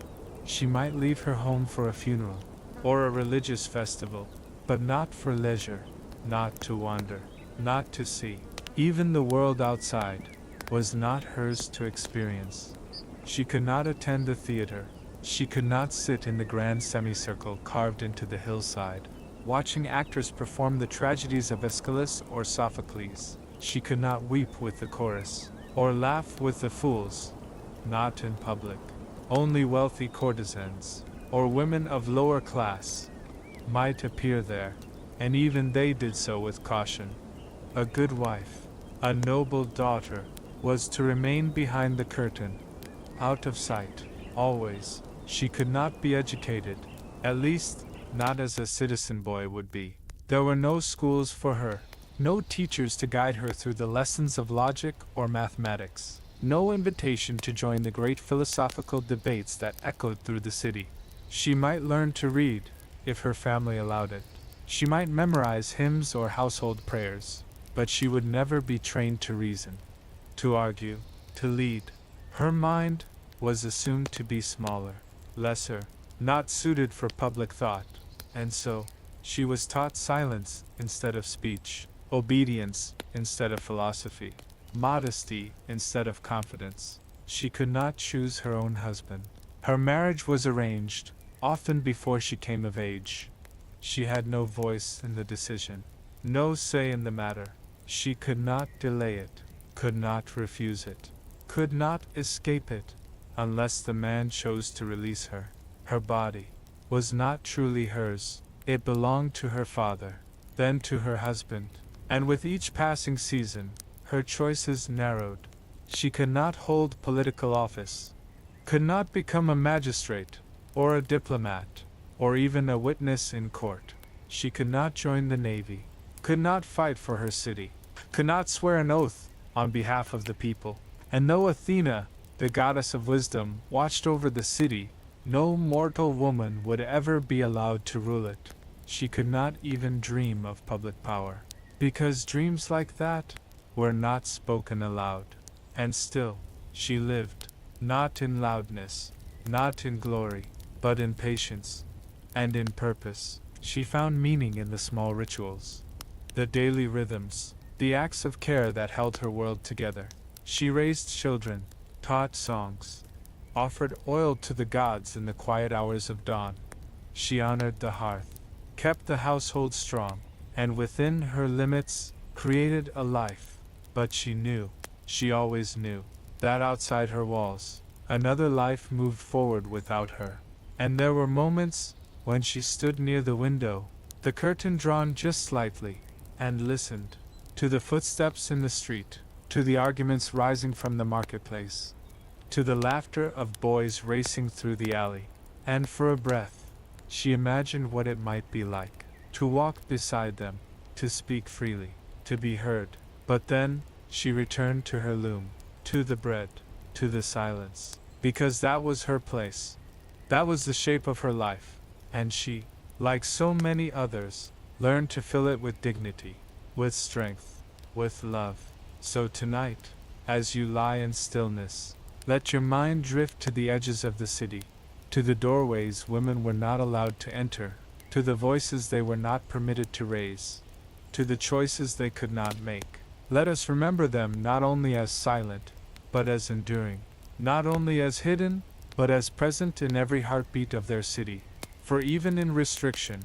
She might leave her home for a funeral or a religious festival, but not for leisure, not to wander, not to see. Even the world outside was not hers to experience. She could not attend the theater. She could not sit in the grand semicircle carved into the hillside, watching actors perform the tragedies of Aeschylus or Sophocles. She could not weep with the chorus, or laugh with the fools. Not in public. Only wealthy courtesans, or women of lower class, might appear there, and even they did so with caution. A good wife, a noble daughter, was to remain behind the curtain, out of sight, always. She could not be educated, at least, not as a citizen boy would be. There were no schools for her, no teachers to guide her through the lessons of logic or mathematics, no invitation to join the great philosophical debates that echoed through the city. She might learn to read, if her family allowed it. She might memorize hymns or household prayers, but she would never be trained to reason, to argue, to lead. Her mind was assumed to be smaller, lesser, not suited for public thought, and so, she was taught silence instead of speech, obedience instead of philosophy, modesty instead of confidence. She could not choose her own husband. Her marriage was arranged, often before she came of age. She had no voice in the decision, no say in the matter. She could not delay it, could not refuse it, could not escape it, unless the man chose to release her. Her body was not truly hers. It belonged to her father, then to her husband, and with each passing season, her choices narrowed. She could not hold political office, could not become a magistrate, or a diplomat, or even a witness in court. She could not join the navy, could not fight for her city, could not swear an oath on behalf of the people. And though Athena, the goddess of wisdom, watched over the city, no mortal woman would ever be allowed to rule it. She could not even dream of public power, because dreams like that were not spoken aloud. And still, she lived, not in loudness, not in glory, but in patience, and in purpose. She found meaning in the small rituals, the daily rhythms, the acts of care that held her world together. She raised children, taught songs, offered oil to the gods in the quiet hours of dawn. She honored the hearth, kept the household strong, and within her limits created a life. But she knew, she always knew, that outside her walls, another life moved forward without her. And there were moments when she stood near the window, the curtain drawn just slightly, and listened to the footsteps in the street, to the arguments rising from the marketplace, to the laughter of boys racing through the alley. And for a breath, she imagined what it might be like to walk beside them, to speak freely, to be heard. But then, she returned to her loom, to the bread, to the silence, because that was her place. That was the shape of her life, and she, like so many others, learned to fill it with dignity, with strength, with love. So tonight, as you lie in stillness, let your mind drift to the edges of the city, to the doorways women were not allowed to enter, to the voices they were not permitted to raise, to the choices they could not make. Let us remember them not only as silent, but as enduring, not only as hidden, but as present in every heartbeat of their city. For even in restriction,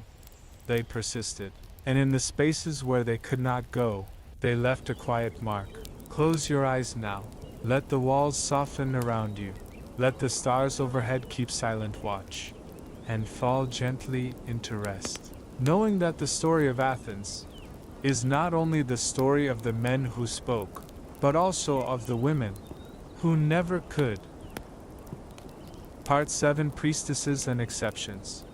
they persisted, and in the spaces where they could not go, they left a quiet mark. Close your eyes now. Let the walls soften around you. Let the stars overhead keep silent watch, and fall gently into rest, knowing that the story of Athens is not only the story of the men who spoke, but also of the women who never could. Part 7: Priestesses and Exceptions.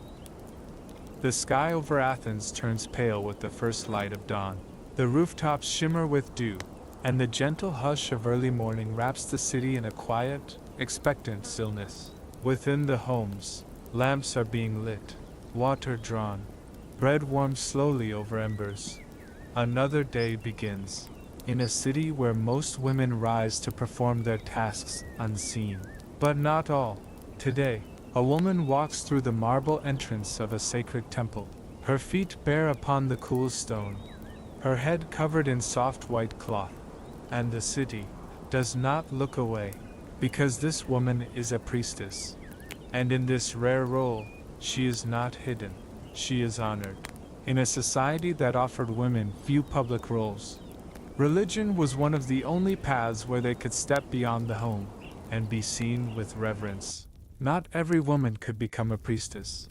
The sky over Athens turns pale with the first light of dawn. The rooftops shimmer with dew, and the gentle hush of early morning wraps the city in a quiet, expectant stillness. Within the homes, lamps are being lit, water drawn, bread warmed slowly over embers. Another day begins, in a city where most women rise to perform their tasks unseen. But not all. Today, a woman walks through the marble entrance of a sacred temple, her feet bare upon the cool stone, her head covered in soft white cloth, and the city does not look away, because this woman is a priestess. And in this rare role, she is not hidden, she is honored. In a society that offered women few public roles, religion was one of the only paths where they could step beyond the home and be seen with reverence. Not every woman could become a priestess.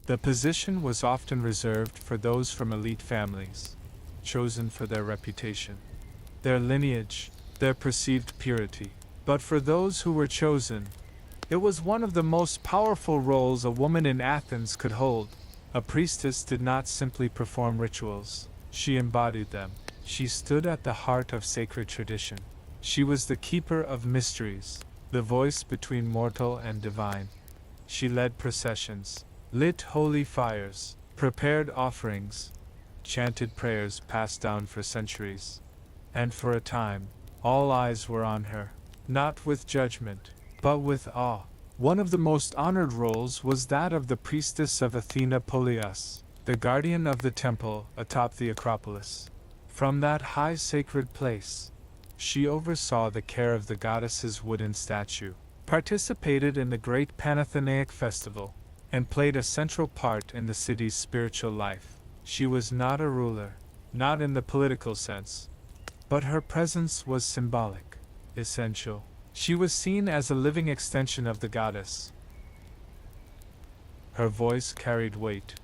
The position was often reserved for those from elite families, chosen for their reputation, their lineage, their perceived purity. But for those who were chosen, it was one of the most powerful roles a woman in Athens could hold. A priestess did not simply perform rituals, she embodied them. She stood at the heart of sacred tradition. She was the keeper of mysteries, the voice between mortal and divine. She led processions, lit holy fires, prepared offerings, chanted prayers passed down for centuries. And for a time, all eyes were on her, not with judgment, but with awe. One of the most honored roles was that of the priestess of Athena Polias, the guardian of the temple atop the Acropolis. From that high sacred place, she oversaw the care of the goddess's wooden statue, participated in the great Panathenaic festival, and played a central part in the city's spiritual life. She was not a ruler, not in the political sense, but her presence was symbolic, essential. She was seen as a living extension of the goddess. Her voice carried weight.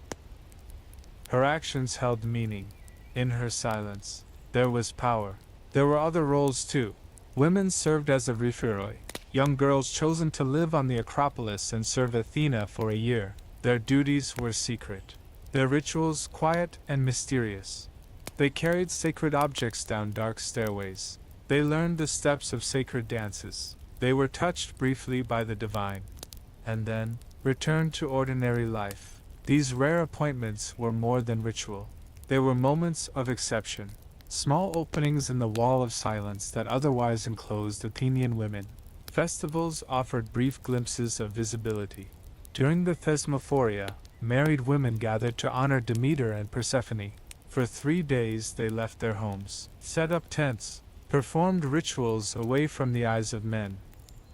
Her actions held meaning. In her silence, there was power. There were other roles too, Women served as a referoi, young girls chosen to live on the Acropolis and serve Athena for a year. Their duties were secret, their rituals quiet and mysterious. They carried sacred objects down dark stairways. They learned the steps of sacred dances. They were touched briefly by the divine, and then returned to ordinary life. These rare appointments were more than ritual. They were moments of exception, small openings in the wall of silence that otherwise enclosed Athenian women. Festivals offered brief glimpses of visibility. During the Thesmophoria, married women gathered to honor Demeter and Persephone. For 3 days they left their homes, set up tents, performed rituals away from the eyes of men.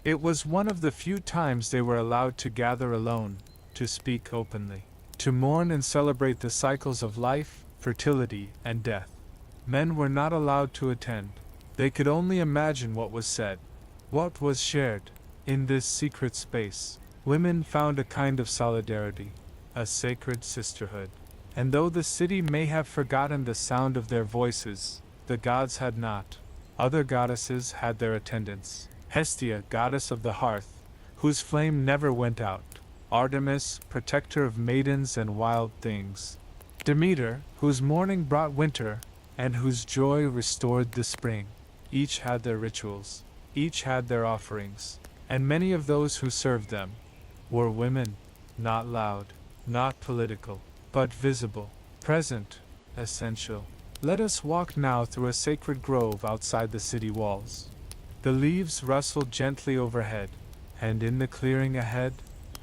It was one of the few times they were allowed to gather alone, to speak openly, to mourn and celebrate the cycles of life, fertility, and death. Men were not allowed to attend. They could only imagine what was said, what was shared. In this secret space, women found a kind of solidarity, a sacred sisterhood. And though the city may have forgotten the sound of their voices, the gods had not. Other goddesses had their attendants. Hestia, goddess of the hearth, whose flame never went out. Artemis, protector of maidens and wild things. Demeter, whose mourning brought winter, and whose joy restored the spring. Each had their rituals, each had their offerings, and many of those who served them were women, not loud, not political, but visible, present, essential. Let us walk now through a sacred grove outside the city walls. The leaves rustled gently overhead, and in the clearing ahead,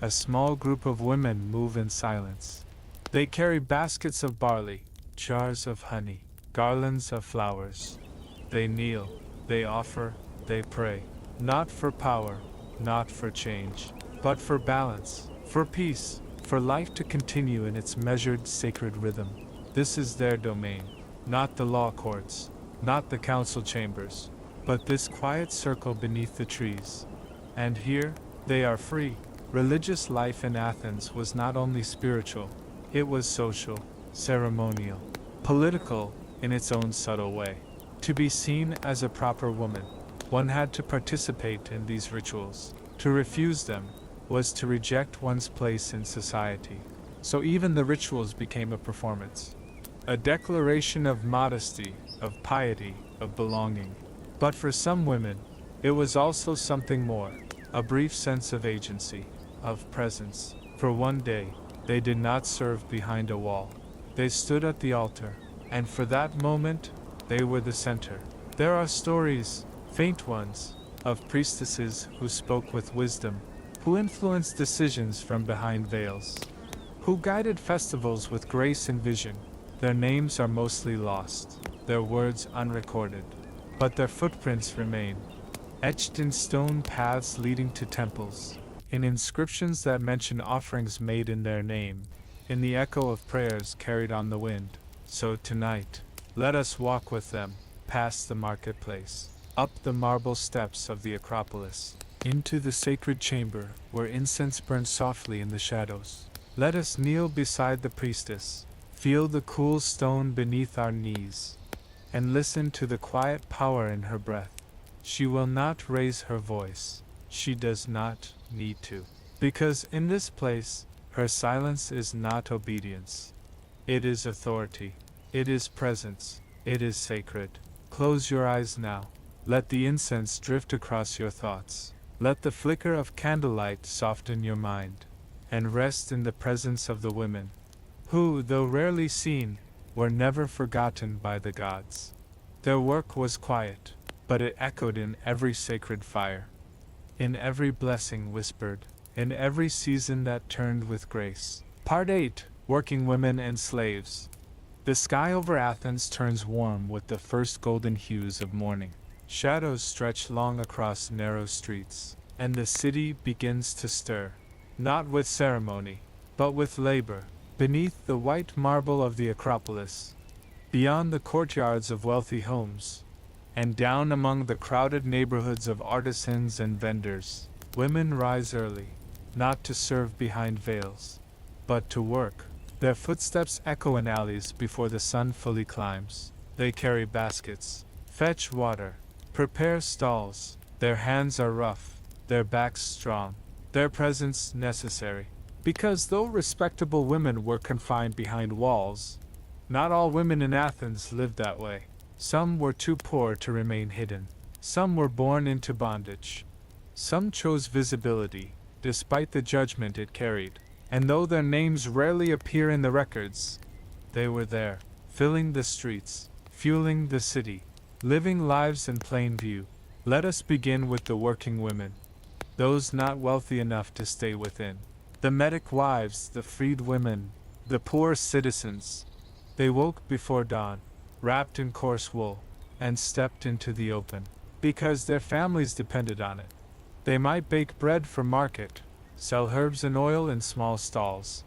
a small group of women move in silence. They carry baskets of barley, jars of honey, garlands of flowers. They kneel, they offer, they pray, not for power, not for change, but for balance, for peace, for life to continue in its measured sacred rhythm. This is their domain, not the law courts, not the council chambers, but this quiet circle beneath the trees. And here, they are free. Religious life in Athens was not only spiritual, it was social, ceremonial, political, in its own subtle way. To be seen as a proper woman, one had to participate in these rituals. To refuse them was to reject one's place in society. So even the rituals became a performance, a declaration of modesty, of piety, of belonging. But for some women, it was also something more, a brief sense of agency, of presence. For one day, they did not serve behind a wall. They stood at the altar, and for that moment, they were the center. There are stories, faint ones, of priestesses who spoke with wisdom, who influenced decisions from behind veils, who guided festivals with grace and vision. Their names are mostly lost, their words unrecorded, but their footprints remain, etched in stone paths leading to temples, in inscriptions that mention offerings made in their name, in the echo of prayers carried on the wind. So tonight, let us walk with them, past the marketplace, up the marble steps of the Acropolis, into the sacred chamber where incense burns softly in the shadows. Let us kneel beside the priestess, feel the cool stone beneath our knees, and listen to the quiet power in her breath. She will not raise her voice. She does not need to. Because in this place, her silence is not obedience. It is authority. It is presence. It is sacred. Close your eyes now. Let the incense drift across your thoughts. Let the flicker of candlelight soften your mind, and rest in the presence of the women, who, though rarely seen, were never forgotten by the gods. Their work was quiet, but it echoed in every sacred fire, in every blessing whispered, in every season that turned with grace. Part 8. Working Women and Slaves. The sky over Athens turns warm with the first golden hues of morning. Shadows stretch long across narrow streets, and the city begins to stir, not with ceremony, but with labor. Beneath the white marble of the Acropolis, beyond the courtyards of wealthy homes, and down among the crowded neighborhoods of artisans and vendors, women rise early, not to serve behind veils, but to work. Their footsteps echo in alleys before the sun fully climbs. They carry baskets, fetch water, Prepare stalls. Their hands are rough, their backs strong, their presence necessary. Because though respectable women were confined behind walls, not all women in Athens lived that way. Some were too poor to remain hidden. Some were born into bondage. Some chose visibility, despite the judgment it carried. And though their names rarely appear in the records, they were there, filling the streets, fueling the city, living lives in plain view. Let us begin with the working women, those not wealthy enough to stay within. The Medic wives, the freed women, the poor citizens. They woke before dawn, wrapped in coarse wool, and stepped into the open, because their families depended on it. They might bake bread for market, sell herbs and oil in small stalls,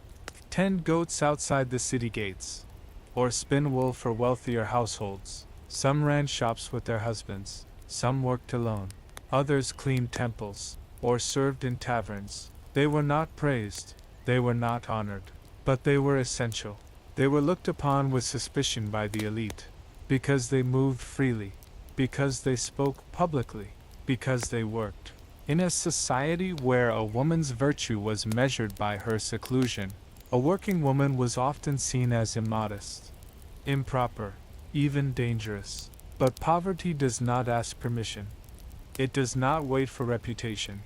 tend goats outside the city gates, or spin wool for wealthier households. Some ran shops with their husbands, some worked alone, others cleaned temples, or served in taverns. They were not praised, they were not honored, but they were essential. They were looked upon with suspicion by the elite, because they moved freely, because they spoke publicly, because they worked. In a society where a woman's virtue was measured by her seclusion, a working woman was often seen as immodest, improper, even dangerous. But poverty does not ask permission. It does not wait for reputation.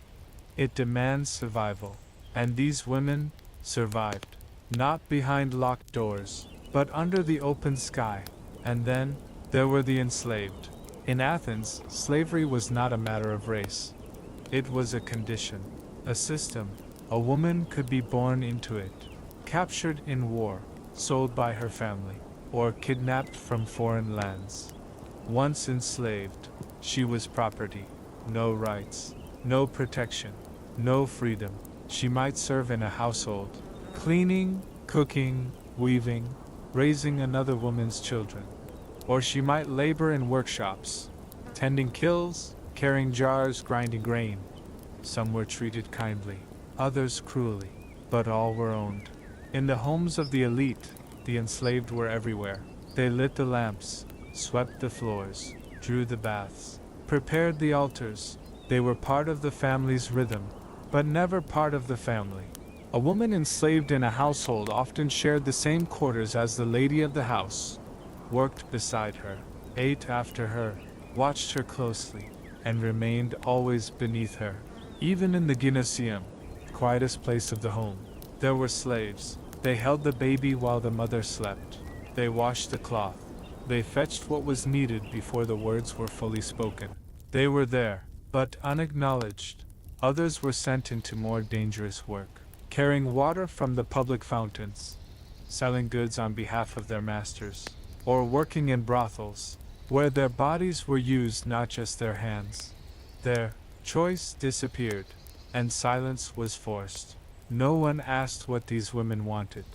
It demands survival. And these women survived, not behind locked doors, but under the open sky. And then, there were the enslaved. In Athens, slavery was not a matter of race. It was a condition, a system. A woman could be born into it, captured in war, sold by her family, or kidnapped from foreign lands. Once enslaved, she was property, no rights, no protection, no freedom. She might serve in a household, cleaning, cooking, weaving, raising another woman's children. Or she might labor in workshops, tending kilns, carrying jars, grinding grain. Some were treated kindly, others cruelly, but all were owned. In the homes of the elite, the enslaved were everywhere. They lit the lamps, swept the floors, drew the baths, prepared the altars. They were part of the family's rhythm, but never part of the family. A woman enslaved in a household often shared the same quarters as the lady of the house, worked beside her, ate after her, watched her closely, and remained always beneath her. Even in the gymnasium, quietest place of the home, there were slaves. They held the baby while the mother slept. They washed the cloth. They fetched what was needed before the words were fully spoken. They were there, but unacknowledged. Others were sent into more dangerous work, carrying water from the public fountains, selling goods on behalf of their masters, or working in brothels, where their bodies were used, not just their hands. Their choice disappeared, and silence was forced. No one asked what these women wanted.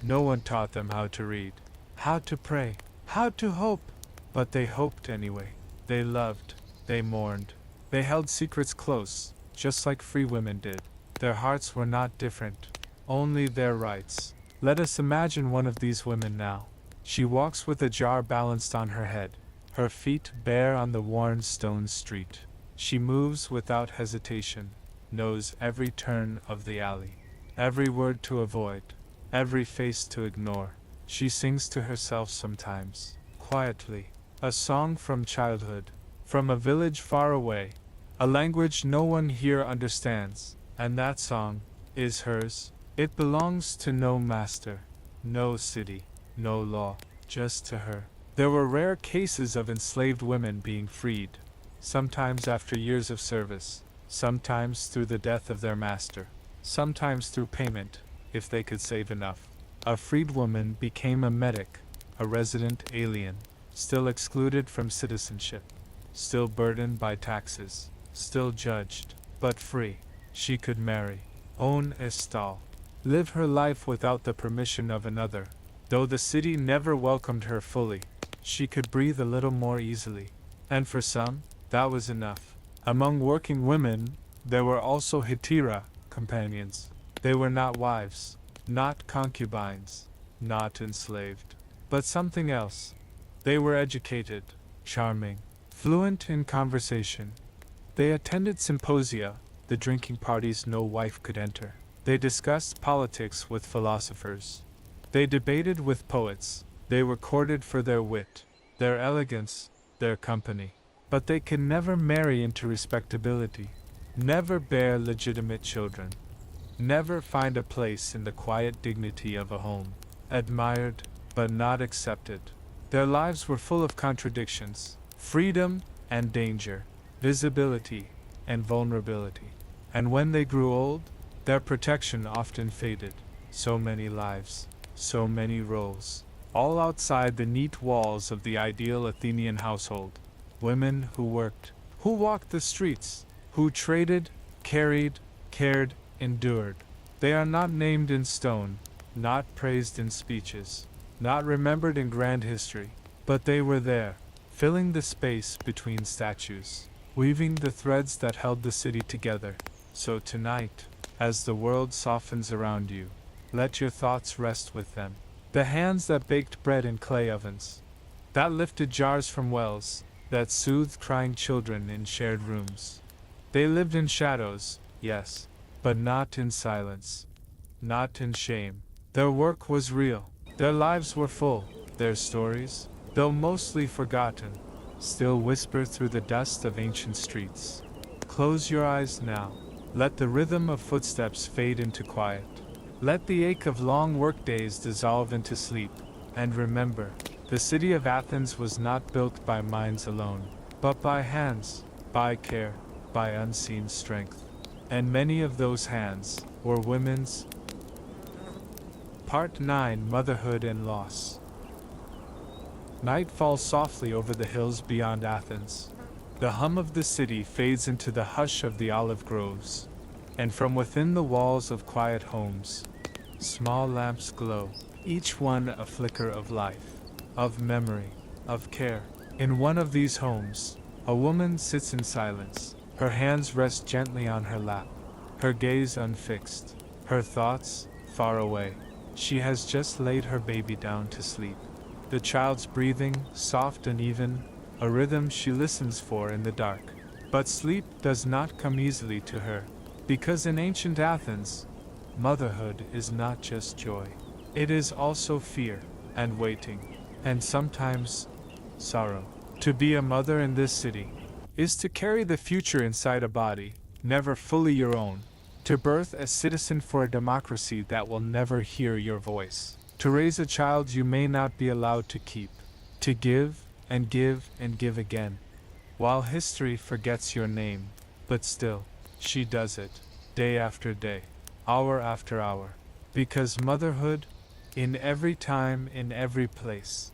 No one taught them how to read, how to pray, how to hope. But they hoped anyway. They loved, they mourned. They held secrets close, just like free women did. Their hearts were not different, only their rights. Let us imagine one of these women now. She walks with a jar balanced on her head, her feet bare on the worn stone street. She moves without hesitation, knows every turn of the alley, every word to avoid, every face to ignore. She sings to herself sometimes, quietly, a song from childhood, from a village far away, a language no one here understands, and that song is hers. It belongs to no master, no city, no law, just to her. There were rare cases of enslaved women being freed, sometimes after years of service, sometimes through the death of their master, sometimes through payment, if they could save enough. A freed woman became a medic, a resident alien, still excluded from citizenship, still burdened by taxes, still judged, but free. She could marry, own a stall, live her life without the permission of another. Though the city never welcomed her fully, she could breathe a little more easily. And for some, that was enough. Among working women, there were also hetera, companions. They were not wives, not concubines, not enslaved, but something else. They were educated, charming, fluent in conversation. They attended symposia, the drinking parties no wife could enter. They discussed politics with philosophers. They debated with poets. They were courted for their wit, their elegance, their company. But they could never marry into respectability, never bear legitimate children, never find a place in the quiet dignity of a home, admired but not accepted. Their lives were full of contradictions, freedom and danger, visibility and vulnerability. And when they grew old, their protection often faded. So many lives, so many roles, all outside the neat walls of the ideal Athenian household. Women who worked, who walked the streets, who traded, carried, cared, endured. They are not named in stone, not praised in speeches, not remembered in grand history, but they were there, filling the space between statues, weaving the threads that held the city together. So tonight, as the world softens around you, let your thoughts rest with them. The hands that baked bread in clay ovens, that lifted jars from wells, that soothed crying children in shared rooms. They lived in shadows, yes, but not in silence, not in shame. Their work was real. Their lives were full. Their stories, though mostly forgotten, still whisper through the dust of ancient streets. Close your eyes now. Let the rhythm of footsteps fade into quiet. Let the ache of long workdays dissolve into sleep. And remember, the city of Athens was not built by minds alone, but by hands, by care, by unseen strength. And many of those hands were women's. Part 9: Motherhood and Loss. Night falls softly over the hills beyond Athens. The hum of the city fades into the hush of the olive groves. And from within the walls of quiet homes, small lamps glow, each one a flicker of life, of memory, of care. In one of these homes, a woman sits in silence. Her hands rest gently on her lap, her gaze unfixed, her thoughts far away. She has just laid her baby down to sleep. The child's breathing, soft and even, a rhythm she listens for in the dark. But sleep does not come easily to her, because in ancient Athens, motherhood is not just joy. It is also fear, and waiting, and sometimes sorrow. To be a mother in this city is to carry the future inside a body, never fully your own. To birth a citizen for a democracy that will never hear your voice. To raise a child you may not be allowed to keep. To give and give and give again, while history forgets your name. But still, she does it, day after day, hour after hour. Because motherhood, in every time, in every place,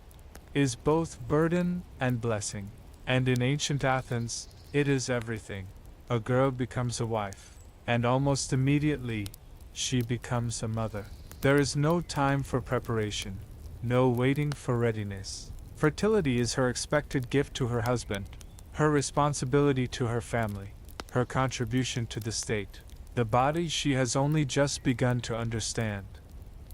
is both burden and blessing. And in ancient Athens, it is everything. A girl becomes a wife, and almost immediately, she becomes a mother. There is no time for preparation, no waiting for readiness. Fertility is her expected gift to her husband, her responsibility to her family, her contribution to the state. The body she has only just begun to understand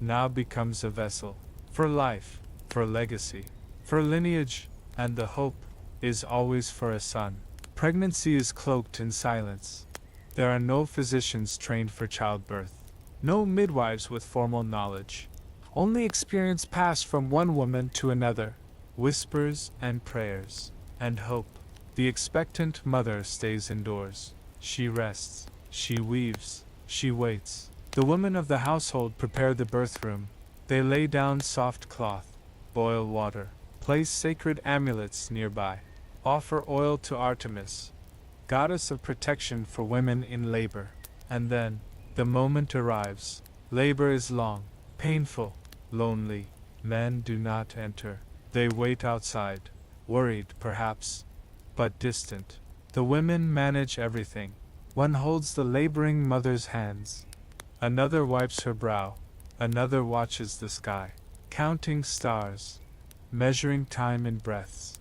now becomes a vessel for life, for legacy, for lineage, and the hope is always for a son. Pregnancy is cloaked in silence. There are no physicians trained for childbirth, no midwives with formal knowledge, only experience passed from one woman to another, whispers and prayers, and hope. The expectant mother stays indoors. She rests, she weaves, she waits. The women of the household prepare the birth room. They lay down soft cloth, boil water, place sacred amulets nearby, offer oil to Artemis, goddess of protection for women in labor. And then, the moment arrives. Labor is long, painful, lonely. Men do not enter. They wait outside, worried perhaps, but distant. The women manage everything. One holds the laboring mother's hands. Another wipes her brow. Another watches the sky, counting stars, measuring time in breaths.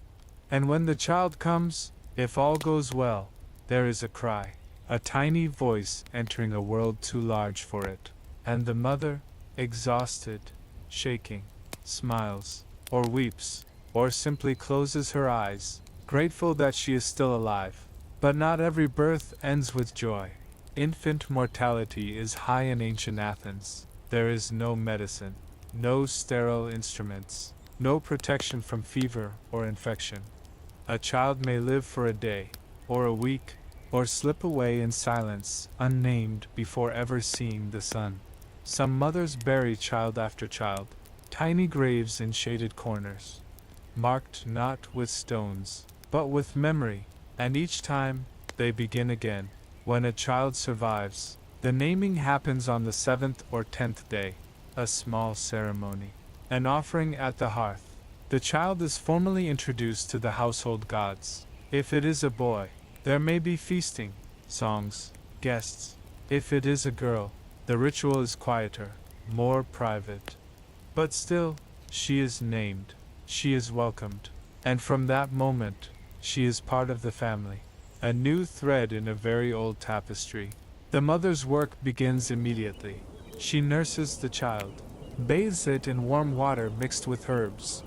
And when the child comes, if all goes well, there is a cry, a tiny voice entering a world too large for it. And the mother, exhausted, shaking, smiles, or weeps, or simply closes her eyes, grateful that she is still alive. But not every birth ends with joy. Infant mortality is high in ancient Athens. There is no medicine, no sterile instruments, no protection from fever or infection. A child may live for a day, or a week, or slip away in silence, unnamed, before ever seeing the sun. Some mothers bury child after child, tiny graves in shaded corners, marked not with stones, but with memory, and each time they begin again. When a child survives, the naming happens on the 7th or 10th day, a small ceremony, an offering at the hearth. The child is formally introduced to the household gods. If it is a boy, there may be feasting, songs, guests. If it is a girl, the ritual is quieter, more private. But still, she is named, she is welcomed, and from that moment, she is part of the family. A new thread in a very old tapestry. The mother's work begins immediately. She nurses the child, bathes it in warm water mixed with herbs,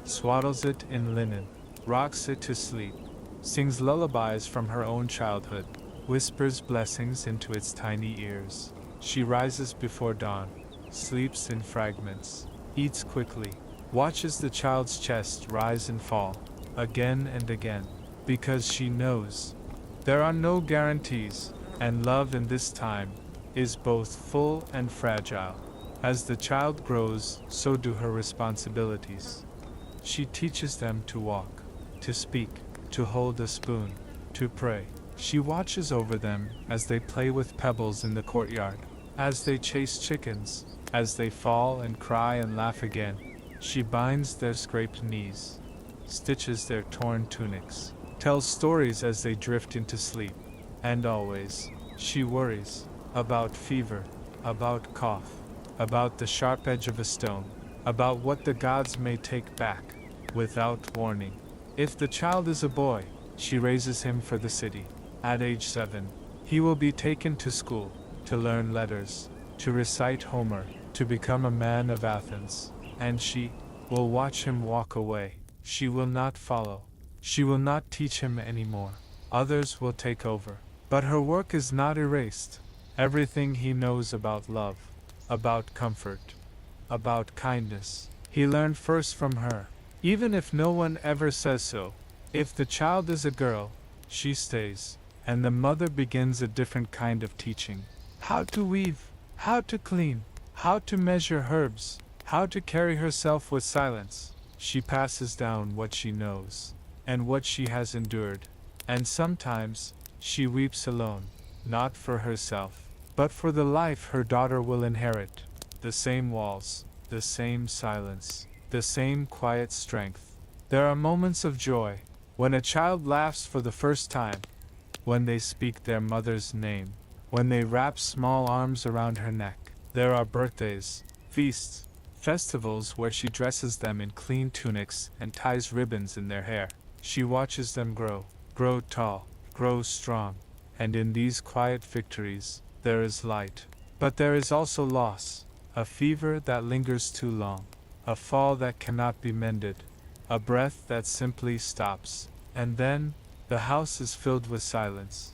swaddles it in linen, rocks it to sleep, sings lullabies from her own childhood, whispers blessings into its tiny ears. She rises before dawn, sleeps in fragments, eats quickly, watches the child's chest rise and fall, again and again, because she knows there are no guarantees, and love in this time is both full and fragile. As the child grows, so do her responsibilities. She teaches them to walk, to speak, to hold a spoon, to pray. She watches over them as they play with pebbles in the courtyard, as they chase chickens, as they fall and cry and laugh again. She binds their scraped knees, stitches their torn tunics, tells stories as they drift into sleep. And always, she worries about fever, about cough, about the sharp edge of a stone, about what the gods may take back, without warning. If the child is a boy, she raises him for the city. At age 7, he will be taken to school, to learn letters, to recite Homer, to become a man of Athens. And she will watch him walk away. She will not follow. She will not teach him anymore. Others will take over. But her work is not erased. Everything he knows about love, about comfort, about kindness, he learned first from her. Even if no one ever says so, if the child is a girl, she stays, and the mother begins a different kind of teaching. How to weave, how to clean, how to measure herbs, how to carry herself with silence. She passes down what she knows, and what she has endured, and sometimes she weeps alone, not for herself, but for the life her daughter will inherit. The same walls, the same silence, the same quiet strength. There are moments of joy, when a child laughs for the first time, when they speak their mother's name, when they wrap small arms around her neck. There are birthdays, feasts, festivals where she dresses them in clean tunics and ties ribbons in their hair. She watches them grow tall, grow strong, and in these quiet victories, there is light. But there is also loss, a fever that lingers too long, a fall that cannot be mended, a breath that simply stops, and then, the house is filled with silence.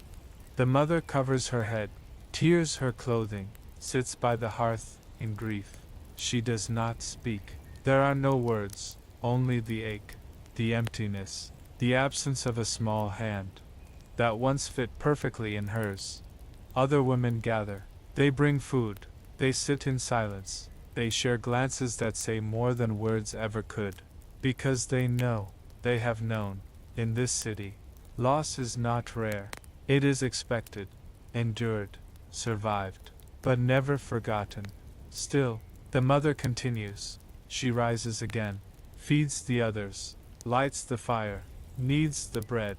The mother covers her head, tears her clothing, sits by the hearth in grief. She does not speak. There are no words, only the ache, the emptiness, the absence of a small hand that once fit perfectly in hers. Other women gather. They bring food. They sit in silence. They share glances that say more than words ever could. Because they know, they have known, in this city, loss is not rare. It is expected, endured, survived, but never forgotten. Still, the mother continues. She rises again, feeds the others, lights the fire, kneads the bread.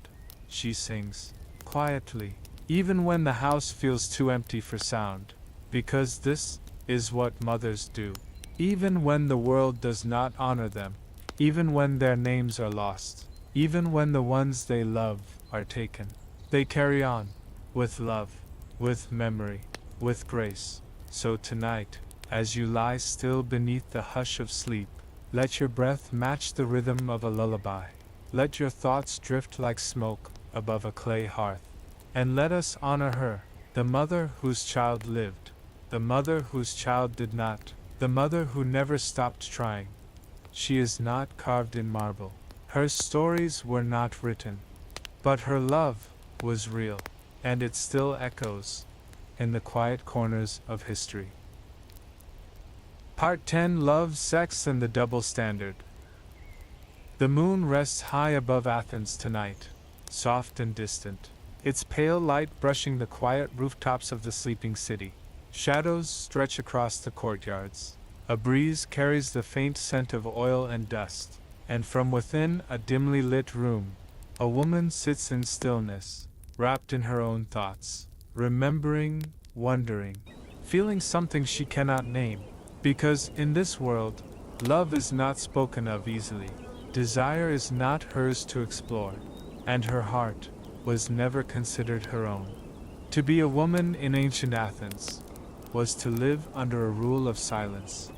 She sings, quietly, even when the house feels too empty for sound, because this is what mothers do. Even when the world does not honor them, even when their names are lost, even when the ones they love are taken, they carry on, with love, with memory, with grace. So tonight, as you lie still beneath the hush of sleep, let your breath match the rhythm of a lullaby. Let your thoughts drift like smoke above a clay hearth. And let us honor her, the mother whose child lived, the mother whose child did not, the mother who never stopped trying. She is not carved in marble. Her stories were not written. But her love was real, and it still echoes in the quiet corners of history. Part 10: Love, Sex, and the Double Standard. The moon rests high above Athens tonight, soft and distant, its pale light brushing the quiet rooftops of the sleeping city. Shadows stretch across the courtyards. A breeze carries the faint scent of oil and dust, and from within a dimly lit room, a woman sits in stillness, wrapped in her own thoughts, remembering, wondering, feeling something she cannot name. Because in this world, love is not spoken of easily. Desire is not hers to explore, and her heart was never considered her own. To be a woman in ancient Athens was to live under a rule of silence,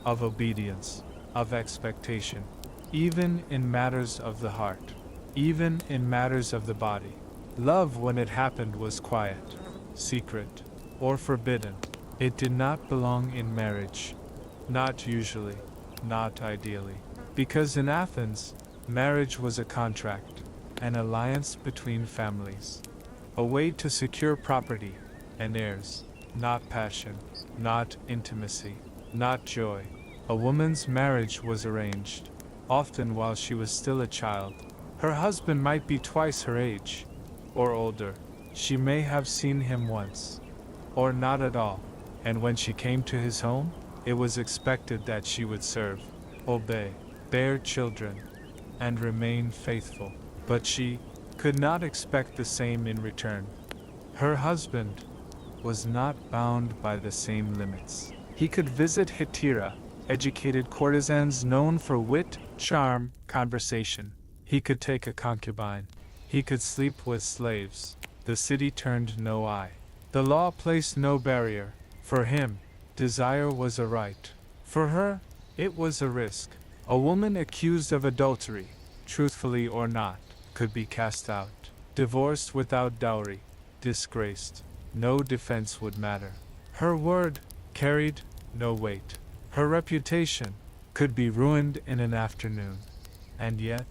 of obedience, of expectation, even in matters of the heart, even in matters of the body. Love, when it happened, was quiet, secret, or forbidden. It did not belong in marriage. Not usually, not ideally. Because in Athens, marriage was a contract, an alliance between families, a way to secure property and heirs, not passion, not intimacy, not joy. A woman's marriage was arranged, often while she was still a child. Her husband might be twice her age, or older. She may have seen him once, or not at all, and when she came to his home, it was expected that she would serve, obey, bear children, and remain faithful. But she could not expect the same in return. Her husband was not bound by the same limits. He could visit hetera, educated courtesans known for wit, charm, conversation. He could take a concubine. He could sleep with slaves. The city turned no eye. The law placed no barrier. For him, desire was a right. For her, it was a risk. A woman accused of adultery, truthfully or not, could be cast out, divorced without dowry, disgraced. No defense would matter. Her word carried no weight. Her reputation could be ruined in an afternoon. And yet,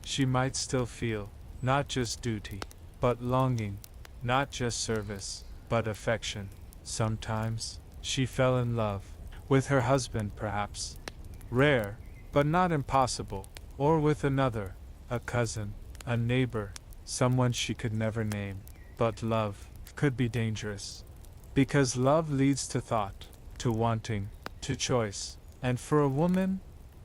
she might still feel, not just duty, but longing, not just service, but affection. Sometimes, she fell in love, with her husband perhaps. Rare, but not impossible, or with another, a cousin, a neighbor, someone she could never name. But love could be dangerous. Because love leads to thought, to wanting, to choice. And for a woman,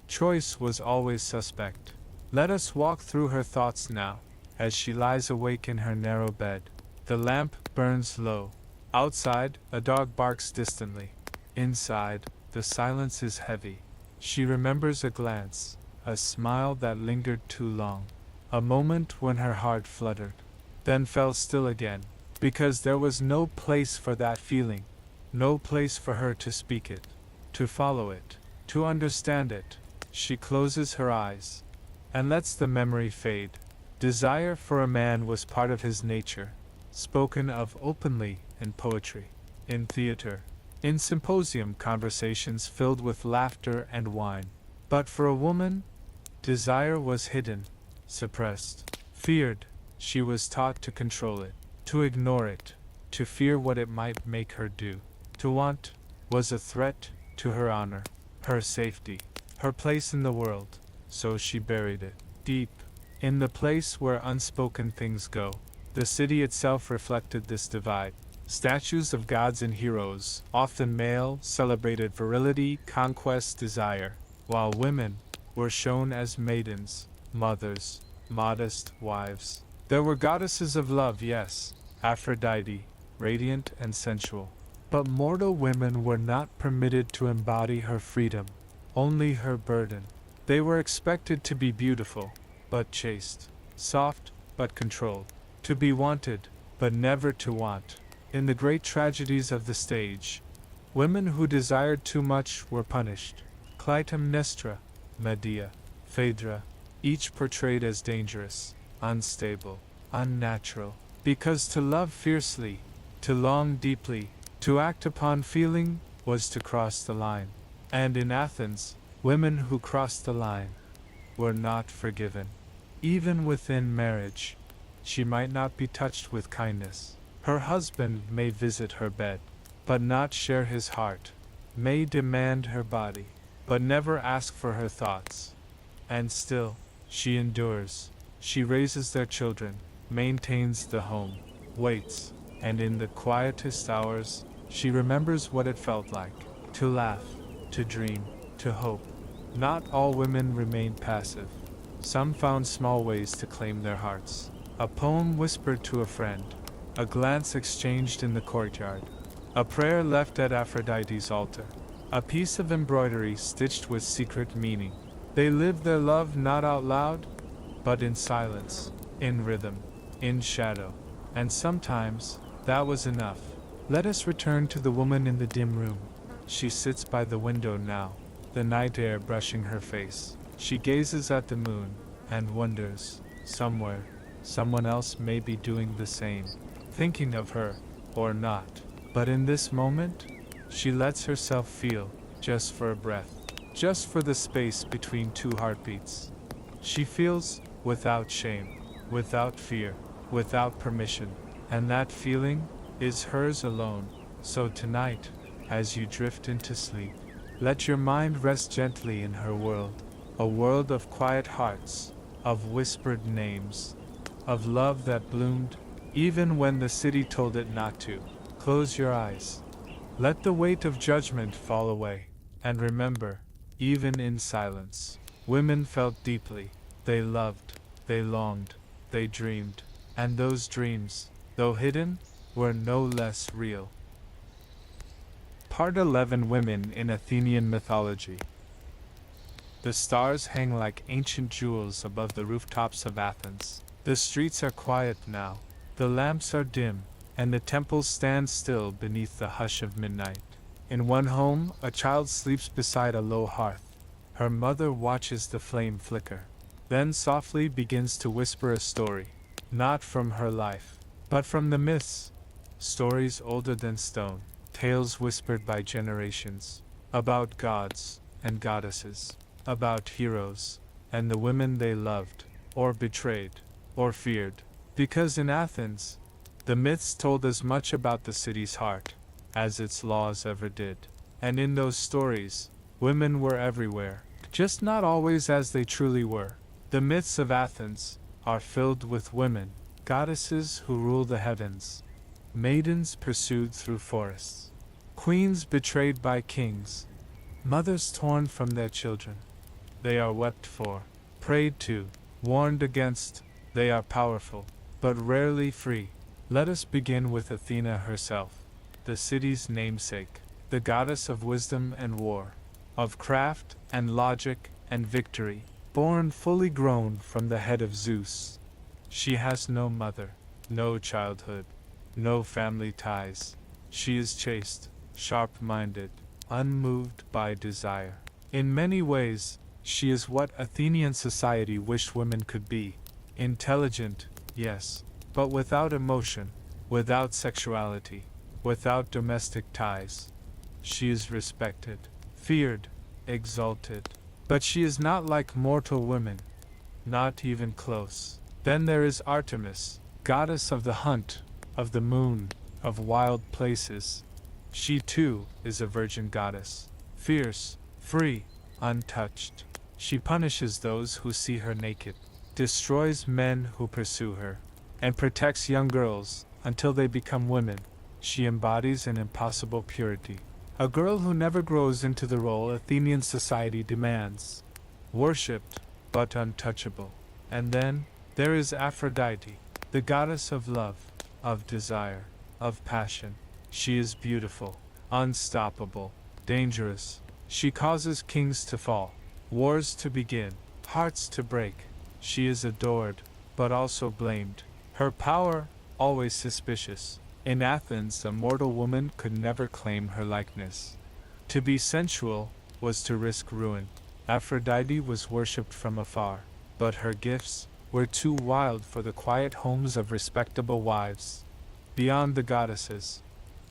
choice was always suspect. Let us walk through her thoughts now, as she lies awake in her narrow bed. The lamp burns low. Outside, a dog barks distantly. Inside, the silence is heavy. She remembers a glance, a smile that lingered too long, a moment when her heart fluttered, then fell still again, because there was no place for that feeling, no place for her to speak it, to follow it, to understand it. She closes her eyes, and lets the memory fade. Desire for a man was part of his nature, spoken of openly in poetry, in theater, in symposium conversations filled with laughter and wine. But for a woman, desire was hidden, suppressed, feared. She was taught to control it, to ignore it, to fear what it might make her do. To want was a threat to her honor, her safety, her place in the world. So she buried it, deep, in the place where unspoken things go. The city itself reflected this divide. Statues of gods and heroes, often male, celebrated virility, conquest, desire, while women were shown as maidens, mothers, modest wives. There were goddesses of love, yes, Aphrodite, radiant and sensual. But mortal women were not permitted to embody her freedom, only her burden. They were expected to be beautiful, but chaste, soft, but controlled, to be wanted, but never to want. In the great tragedies of the stage, women who desired too much were punished. Clytemnestra, Medea, Phaedra, each portrayed as dangerous, unstable, unnatural. Because to love fiercely, to long deeply, to act upon feeling, was to cross the line. And in Athens, women who crossed the line were not forgiven. Even within marriage, she might not be touched with kindness. Her husband may visit her bed, but not share his heart, may demand her body, but never ask for her thoughts. And still, she endures. She raises their children, maintains the home, waits, and in the quietest hours, she remembers what it felt like to laugh, to dream, to hope. Not all women remained passive. Some found small ways to claim their hearts. A poem whispered to a friend, a glance exchanged in the courtyard, a prayer left at Aphrodite's altar, a piece of embroidery stitched with secret meaning. They lived their love not out loud, but in silence, in rhythm, in shadow. And sometimes, that was enough. Let us return to the woman in the dim room. She sits by the window now, the night air brushing her face. She gazes at the moon, and wonders, somewhere, someone else may be doing the same, thinking of her, or not. But in this moment, she lets herself feel, just for a breath, just for the space between two heartbeats. She feels, without shame, without fear, without permission, and that feeling is hers alone. So tonight, as you drift into sleep, let your mind rest gently in her world, a world of quiet hearts, of whispered names, of love that bloomed, even when the city told it not to. Close your eyes. Let the weight of judgment fall away, and remember, even in silence, women felt deeply. They loved, they longed, they dreamed, and those dreams, though hidden, were no less real. Part 11. Women in Athenian Mythology. The stars hang like ancient jewels above the rooftops of Athens. The streets are quiet now, the lamps are dim, and the temples stand still beneath the hush of midnight. In one home, a child sleeps beside a low hearth. Her mother watches the flame flicker, then softly begins to whisper a story, not from her life, but from the myths, stories older than stone, tales whispered by generations, about gods and goddesses, about heroes and the women they loved, or betrayed, or feared. Because in Athens, the myths told as much about the city's heart as its laws ever did. And in those stories, women were everywhere, just not always as they truly were. The myths of Athens are filled with women, goddesses who rule the heavens, maidens pursued through forests, queens betrayed by kings, mothers torn from their children. They are wept for, prayed to, warned against. They are powerful, but rarely free. Let us begin with Athena herself, the city's namesake, the goddess of wisdom and war, of craft and logic and victory, born fully grown from the head of Zeus. She has no mother, no childhood, no family ties. She is chaste, sharp-minded, unmoved by desire. In many ways, she is what Athenian society wished women could be. Intelligent, yes, but without emotion, without sexuality, without domestic ties. She is respected, feared, exalted. But she is not like mortal women, not even close. Then there is Artemis, goddess of the hunt, of the moon, of wild places. She too is a virgin goddess, fierce, free, untouched. She punishes those who see her naked, destroys men who pursue her, and protects young girls until they become women. She embodies an impossible purity, a girl who never grows into the role Athenian society demands, worshipped but untouchable. And then there is Aphrodite, the goddess of love, of desire, of passion. She is beautiful, unstoppable, dangerous. She causes kings to fall, wars to begin, hearts to break. She is adored, but also blamed. Her power, always suspicious. In Athens, a mortal woman could never claim her likeness. To be sensual was to risk ruin. Aphrodite was worshipped from afar, but her gifts were too wild for the quiet homes of respectable wives. Beyond the goddesses,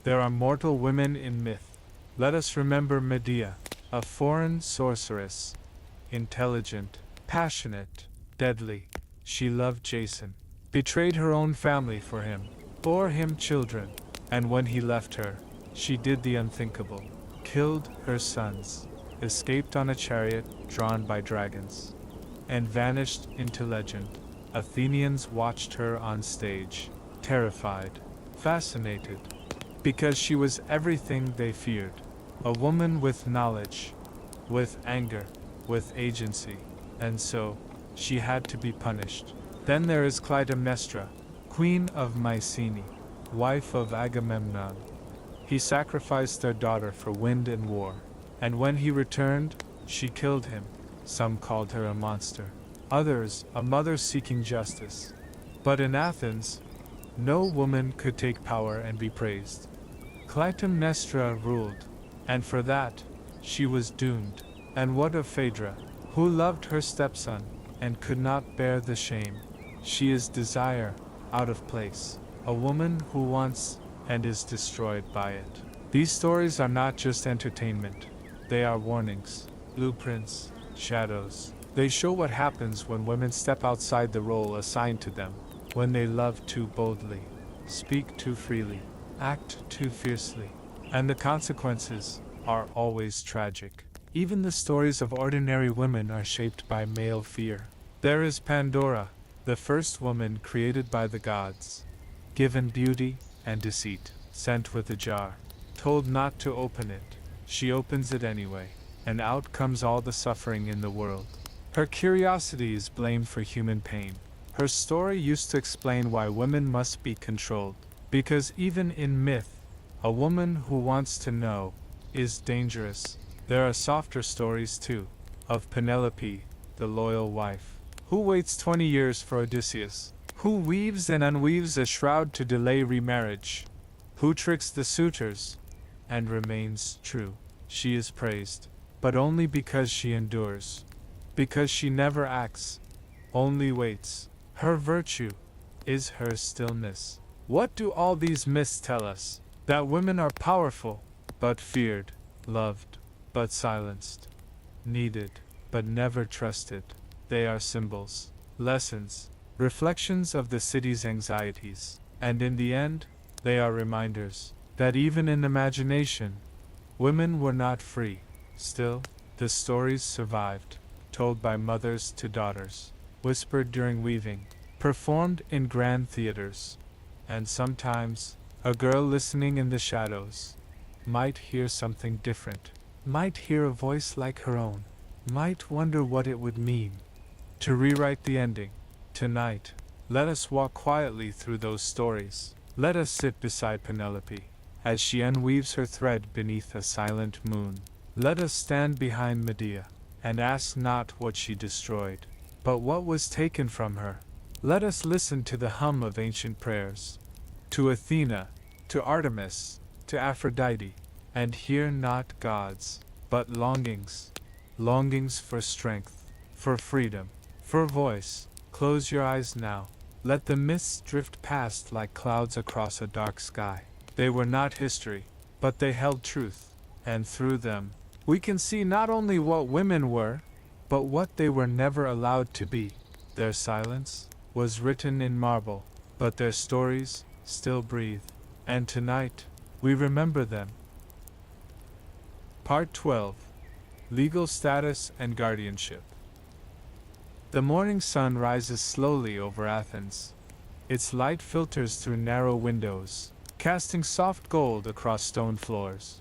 there are mortal women in myth. Let us remember Medea, a foreign sorceress, intelligent, passionate, deadly. She loved Jason, betrayed her own family for him, bore him children, and when he left her, she did the unthinkable, killed her sons, escaped on a chariot drawn by dragons, and vanished into legend. Athenians watched her on stage, terrified, fascinated, because she was everything they feared. A woman with knowledge, with anger, with agency, and so, she had to be punished. Then there is Clytemnestra, queen of Mycenae, wife of Agamemnon. He sacrificed their daughter for wind and war, and when he returned, she killed him. Some called her a monster, others a mother seeking justice. But in Athens, no woman could take power and be praised. Clytemnestra ruled, and for that, she was doomed. And what of Phaedra, who loved her stepson, and could not bear the shame? She is desire, out of place, a woman who wants and is destroyed by it. These stories are not just entertainment, they are warnings, blueprints, shadows. They show what happens when women step outside the role assigned to them, when they love too boldly, speak too freely, act too fiercely, and the consequences are always tragic. Even the stories of ordinary women are shaped by male fear. There is Pandora, the first woman created by the gods, given beauty and deceit, sent with a jar, told not to open it. She opens it anyway, and out comes all the suffering in the world. Her curiosity is blamed for human pain. Her story used to explain why women must be controlled, because even in myth, a woman who wants to know is dangerous. There are softer stories too, of Penelope, the loyal wife, who waits 20 years for Odysseus, who weaves and unweaves a shroud to delay remarriage, who tricks the suitors, and remains true. She is praised, but only because she endures, because she never acts, only waits. Her virtue is her stillness. What do all these myths tell us? That women are powerful, but feared, loved, but silenced, needed, but never trusted. They are symbols, lessons, reflections of the city's anxieties, and in the end, they are reminders that even in imagination, women were not free. Still, the stories survived, told by mothers to daughters, whispered during weaving, performed in grand theaters, and sometimes, a girl listening in the shadows might hear something different, might hear a voice like her own, might wonder what it would mean to rewrite the ending. Tonight, let us walk quietly through those stories. Let us sit beside Penelope as she unweaves her thread beneath a silent moon. Let us stand behind Medea and ask not what she destroyed, but what was taken from her. Let us listen to the hum of ancient prayers, to Athena, to Artemis, to Aphrodite, and hear not gods, but longings, longings for strength, for freedom, for voice. Close your eyes now. Let the mists drift past like clouds across a dark sky. They were not history, but they held truth, and through them, we can see not only what women were, but what they were never allowed to be. Their silence was written in marble, but their stories still breathe, and tonight, we remember them. Part 12. Legal Status and Guardianship. The morning sun rises slowly over Athens. Its light filters through narrow windows, casting soft gold across stone floors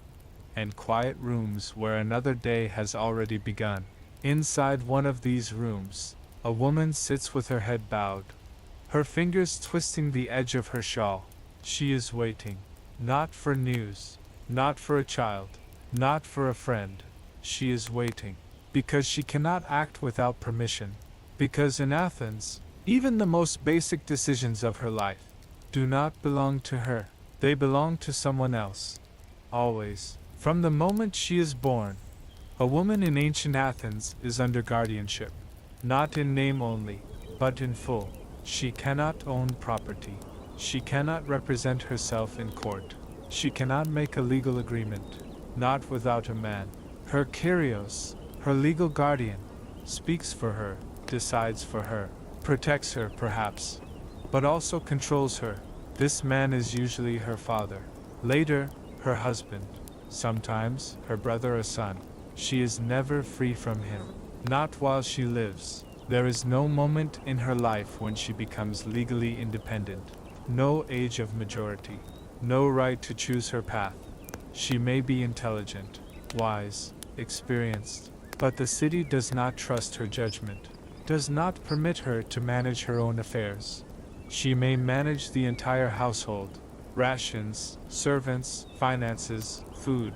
and quiet rooms where another day has already begun. Inside one of these rooms, a woman sits with her head bowed, her fingers twisting the edge of her shawl. She is waiting, not for news, not for a child, not for a friend. She is waiting, because she cannot act without permission. Because in Athens, even the most basic decisions of her life do not belong to her. They belong to someone else. Always. From the moment she is born, a woman in ancient Athens is under guardianship. not in name only, but in full. She cannot own property. She cannot represent herself in court. She cannot make a legal agreement, not without a man. Her Kyrios, her legal guardian, speaks for her, decides for her, protects her perhaps, but also controls her. This man is usually her father, later, her husband, sometimes her brother or son. She is never free from him, not while she lives. There is no moment in her life when she becomes legally independent, no age of majority, no right to choose her path. She may be intelligent, wise, experienced, but the city does not trust her judgment, does not permit her to manage her own affairs. She may manage the entire household, rations, servants, finances, food,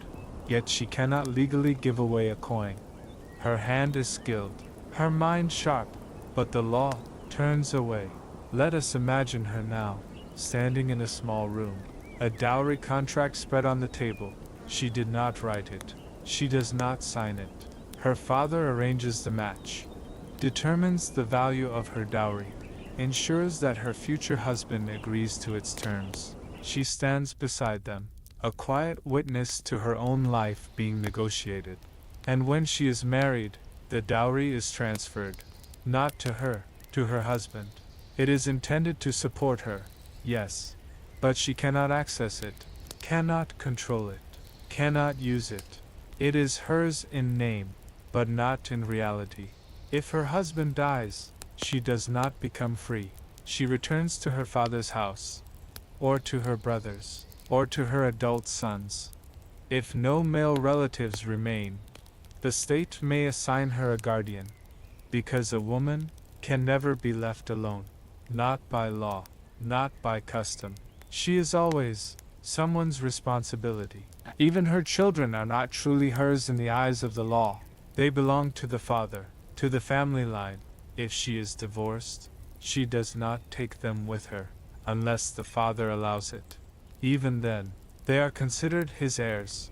yet she cannot legally give away a coin. Her hand is skilled, her mind sharp, but the law turns away. Let us imagine her now, standing in a small room, a dowry contract spread on the table. She did not write it. She does not sign it. Her father arranges the match, determines the value of her dowry, ensures that her future husband agrees to its terms. She stands beside them, a quiet witness to her own life being negotiated. And when she is married, the dowry is transferred, not to her, to her husband. It is intended to support her, yes, but she cannot access it, cannot control it, cannot use it. It is hers in name, but not in reality. If her husband dies, she does not become free. She returns to her father's house, or to her brothers, or to her adult sons. If no male relatives remain, the state may assign her a guardian, because a woman can never be left alone, not by law, not by custom. She is always someone's responsibility. Even her children are not truly hers in the eyes of the law. They belong to the father, to the family line. If she is divorced, she does not take them with her, unless the father allows it. Even then, they are considered his heirs,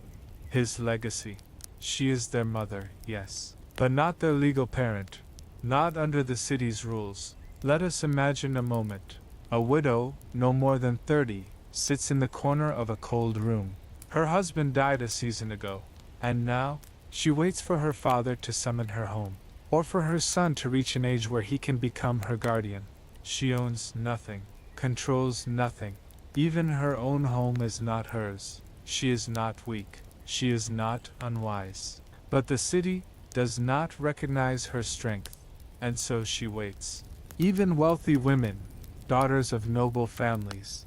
his legacy. She is their mother, yes, but not their legal parent, not under the city's rules. Let us imagine a moment. A widow, no more than 30, sits in the corner of a cold room. Her husband died a season ago, and now, she waits for her father to summon her home, or for her son to reach an age where he can become her guardian. She owns nothing, controls nothing. Even her own home is not hers. She is not weak. She is not unwise. But the city does not recognize her strength, and so she waits. Even wealthy women, daughters of noble families,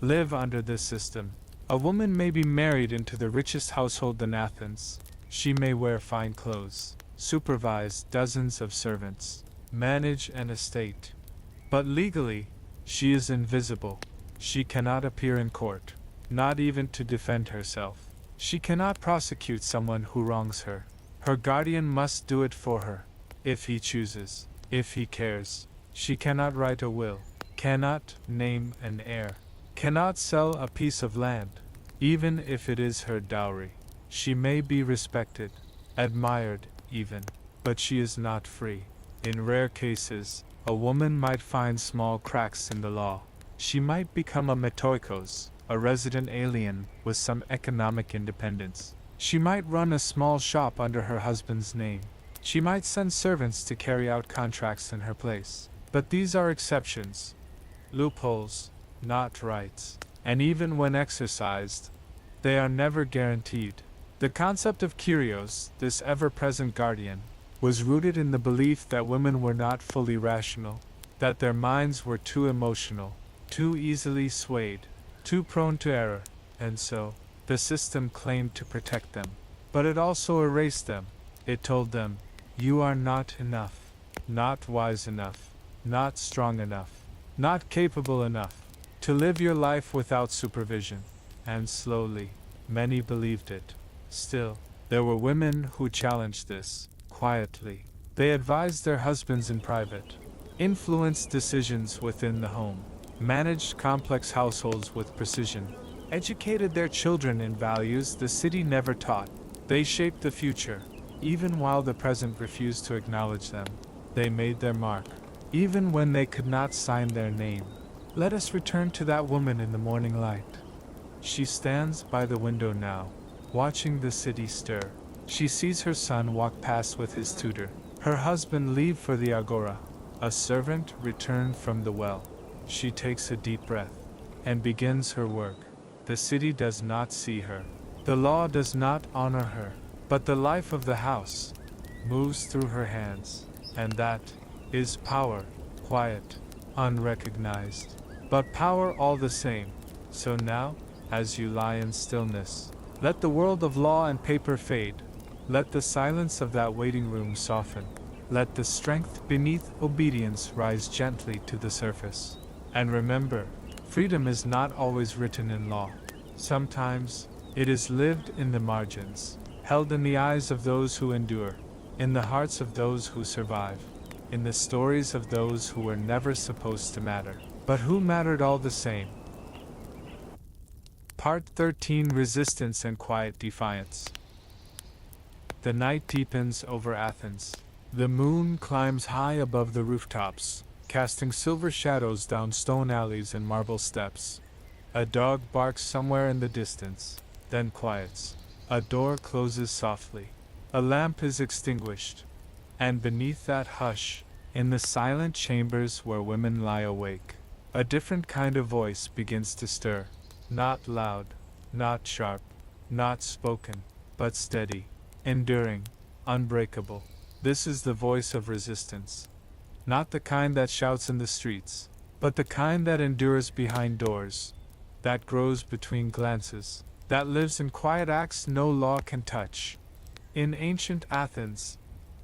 live under this system. A woman may be married into the richest household in Athens. She may wear fine clothes, supervise dozens of servants, manage an estate. But legally, she is invisible. She cannot appear in court, not even to defend herself. She cannot prosecute someone who wrongs her. Her guardian must do it for her, if he chooses, if he cares. She cannot write a will, cannot name an heir, cannot sell a piece of land, even if it is her dowry. She may be respected, admired even, but she is not free. In rare cases, a woman might find small cracks in the law. She might become a metoikos, a resident alien with some economic independence. She might run a small shop under her husband's name. She might send servants to carry out contracts in her place. But these are exceptions, loopholes, not rights. And even when exercised, they are never guaranteed. The concept of Kyrios, this ever-present guardian, was rooted in the belief that women were not fully rational, that their minds were too emotional, too easily swayed, too prone to error, and so, the system claimed to protect them. But it also erased them. It told them, you are not enough, not wise enough, not strong enough, not capable enough, to live your life without supervision. And slowly, many believed it. Still, there were women who challenged this, quietly. They advised their husbands in private, influenced decisions within the home, managed complex households with precision, educated their children in values the city never taught. They shaped the future, even while the present refused to acknowledge them. They made their mark, even when they could not sign their name. Let us return to that woman in the morning light. She stands by the window now, watching the city stir. She sees her son walk past with his tutor, her husband leave for the agora, a servant return from the well. She takes a deep breath and begins her work. The city does not see her. The law does not honor her, but the life of the house moves through her hands, and that is power, quiet, unrecognized, but power all the same. So now, as you lie in stillness, let the world of law and paper fade. Let the silence of that waiting room soften. Let the strength beneath obedience rise gently to the surface. And remember, freedom is not always written in law. Sometimes, it is lived in the margins, held in the eyes of those who endure, in the hearts of those who survive, in the stories of those who were never supposed to matter, but who mattered all the same. Part 13: Resistance and Quiet Defiance. The night deepens over Athens. The moon climbs high above the rooftops, casting silver shadows down stone alleys and marble steps. A dog barks somewhere in the distance, then quiets. A door closes softly. A lamp is extinguished. And beneath that hush, in the silent chambers where women lie awake, a different kind of voice begins to stir. Not loud, not sharp, not spoken, but steady, enduring, unbreakable. This is the voice of resistance. Not the kind that shouts in the streets, but the kind that endures behind doors, that grows between glances, that lives in quiet acts no law can touch. In ancient Athens,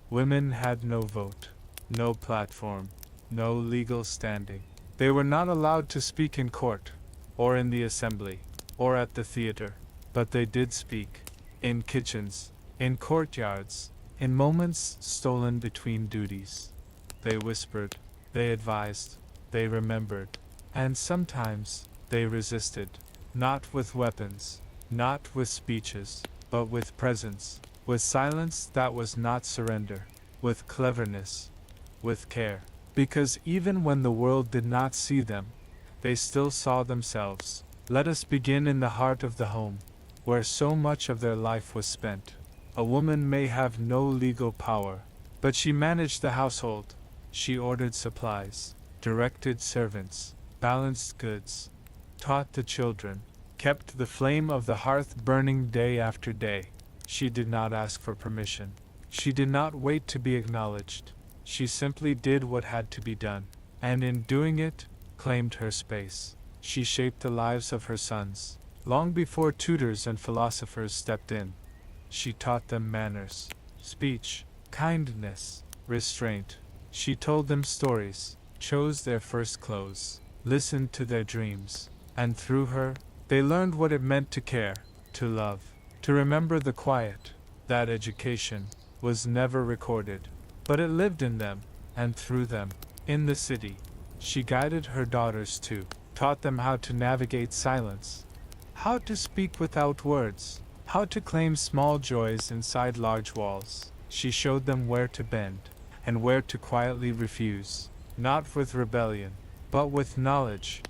women had no vote, no platform, no legal standing. They were not allowed to speak in court, or in the assembly, or at the theater, but they did speak, in kitchens, in courtyards, in moments stolen between duties. They whispered, they advised, they remembered, and sometimes they resisted, not with weapons, not with speeches, but with presence, with silence that was not surrender, with cleverness, with care. Because even when the world did not see them, they still saw themselves. Let us begin in the heart of the home, where so much of their life was spent. A woman may have no legal power, but she managed the household. She ordered supplies, directed servants, balanced goods, taught the children, kept the flame of the hearth burning day after day. She did not ask for permission. She did not wait to be acknowledged. She simply did what had to be done, and in doing it, claimed her space. She shaped the lives of her sons, long before tutors and philosophers stepped in. She taught them manners, speech, kindness, restraint. She told them stories, chose their first clothes, listened to their dreams, and through her, they learned what it meant to care, to love, to remember the quiet. That education was never recorded, but it lived in them, and through them. In the city, she guided her daughters too, taught them how to navigate silence, how to speak without words, how to claim small joys inside large walls. She showed them where to bend, and where to quietly refuse, not with rebellion, but with knowledge,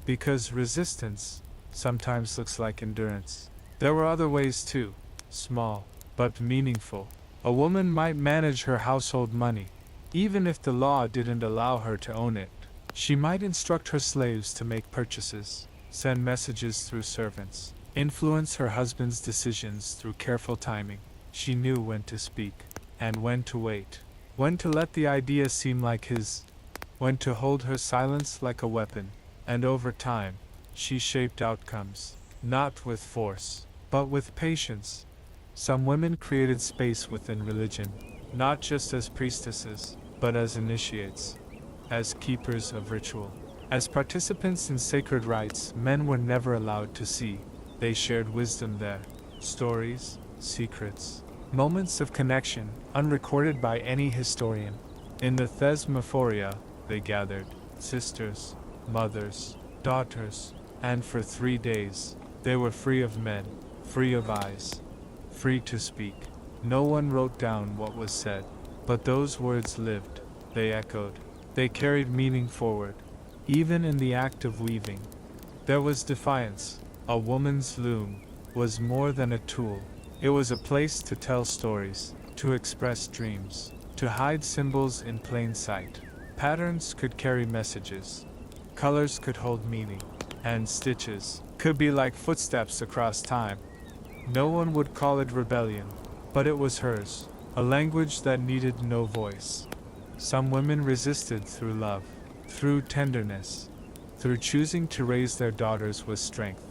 because resistance sometimes looks like endurance. There were other ways too, small, but meaningful. A woman might manage her household money, even if the law didn't allow her to own it. She might instruct her slaves to make purchases, send messages through servants, influence her husband's decisions through careful timing. She knew when to speak, and when to wait, when to let the idea seem like his, when to hold her silence like a weapon. And over time, she shaped outcomes, not with force, but with patience. Some women created space within religion, not just as priestesses, but as initiates, as keepers of ritual. As participants in sacred rites men were never allowed to see, they shared wisdom there, stories, secrets, moments of connection, unrecorded by any historian. In the Thesmophoria, they gathered, sisters, mothers, daughters, and for 3 days, they were free of men, free of eyes, free to speak. No one wrote down what was said, but those words lived. they echoed. They carried meaning forward. Even in the act of weaving, there was defiance. A woman's loom was more than a tool. It was a place to tell stories, to express dreams, to hide symbols in plain sight. Patterns could carry messages. Colors could hold meaning. And stitches could be like footsteps across time. No one would call it rebellion, but it was hers, a language that needed no voice. Some women resisted through love, through tenderness, through choosing to raise their daughters with strength.